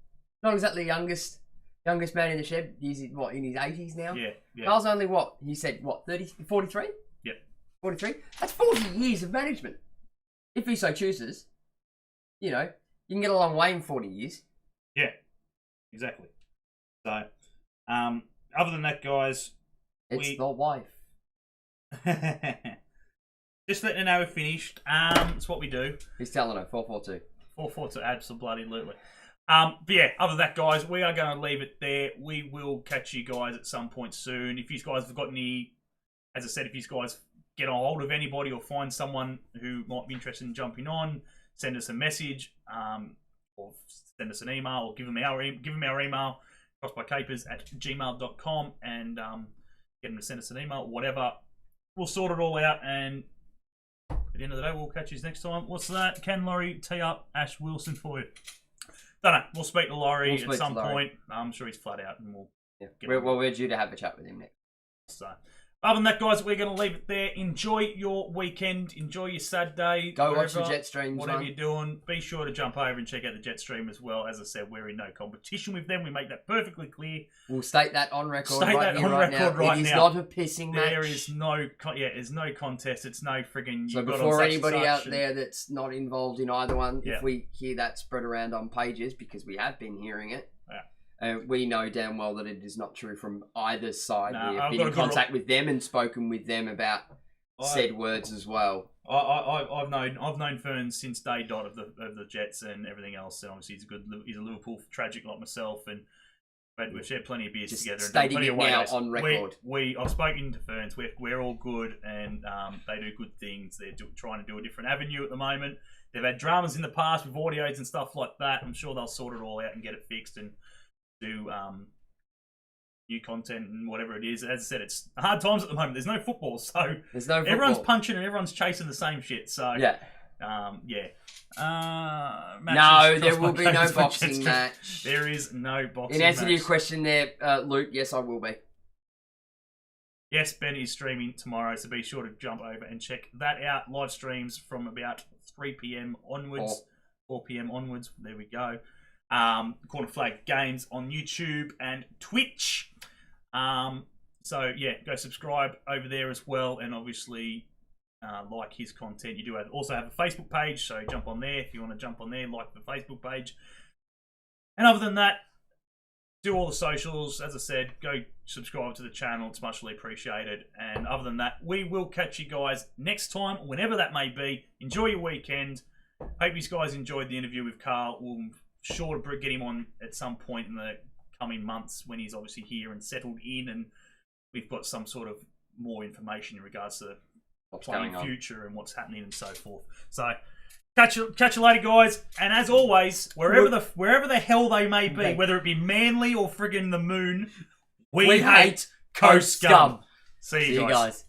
Not exactly youngest man in the shed. He's in his 80s now. Yeah. Carl's only what? He said what? 43? Yep. 43. That's 40 years of management. If he so chooses, you can get a long way in 40 years. Yeah. Exactly. So, other than that, guys. It's the wife. Just letting her know we're finished. It's what we do. He's telling her 442. 442, absolutely. But yeah, other than that, guys, we are going to leave it there. We will catch you guys at some point soon. If you guys have got any, as I said, if you guys get a hold of anybody or find someone who might be interested in jumping on, send us a message, or send us an email, or give them our email, crossbarcapers@gmail.com, and get them to send us an email, whatever. We'll sort it all out, and at the end of the day, we'll catch you next time. What's that? Can Laurie tee up Ash Wilson for you? Don't know. We'll speak to Laurie at some point. I'm sure he's flat out, and we'll get him. We're due to have a chat with him next. So, other than that, guys, we're going to leave it there. Enjoy your weekend. Enjoy your Saturday. Go watch the jet streams. Whatever you're doing, be sure to jump over and check out the jet stream as well. As I said, we're in no competition with them. We make that perfectly clear. We'll state that on record right now. It is not a pissing match. There is there's no contest. It's no frigging. So before anybody out there that's not involved in either one, if we hear that spread around on pages, because we have been hearing it, we know damn well that it is not true from either side. We have been in contact with them and spoken with them about said words as well. I've known Fern since day dot of the Jets and everything else. And obviously he's a Liverpool tragic like myself, and we've shared plenty of beers together. Stating it now on record. I've spoken to Ferns. We're all good, and they do good things. They're trying to do a different avenue at the moment. They've had dramas in the past with audios and stuff like that. I'm sure they'll sort it all out and get it fixed and do new content and whatever it is. As I said, it's hard times at the moment. There's no football, so everyone's punching and everyone's chasing the same shit. So no, there will be no boxing match. There is no boxing match. In answer to your question there, Luke, yes, I will be. Yes, Ben is streaming tomorrow, so be sure to jump over and check that out. Live streams from about 3 p.m. onwards, 4 p.m. onwards. There we go. Corner Flag Games on YouTube and Twitch. So yeah, go subscribe over there as well, and obviously like his content. You do also have a Facebook page, so jump on there if you want to jump on there, like the Facebook page. And other than that, do all the socials. As I said, go subscribe to the channel. It's muchly appreciated. And other than that, we will catch you guys next time, whenever that may be. Enjoy your weekend. Hope you guys enjoyed the interview with Carl. We'll sure to get him on at some point in the coming months when he's obviously here and settled in, and we've got some sort of more information in regards to What's playing going on. future and what's happening and so forth. So catch you later, guys. And as always, wherever the hell they may be, whether it be Manly or friggin' the Moon, we hate Coast Scum. See you guys.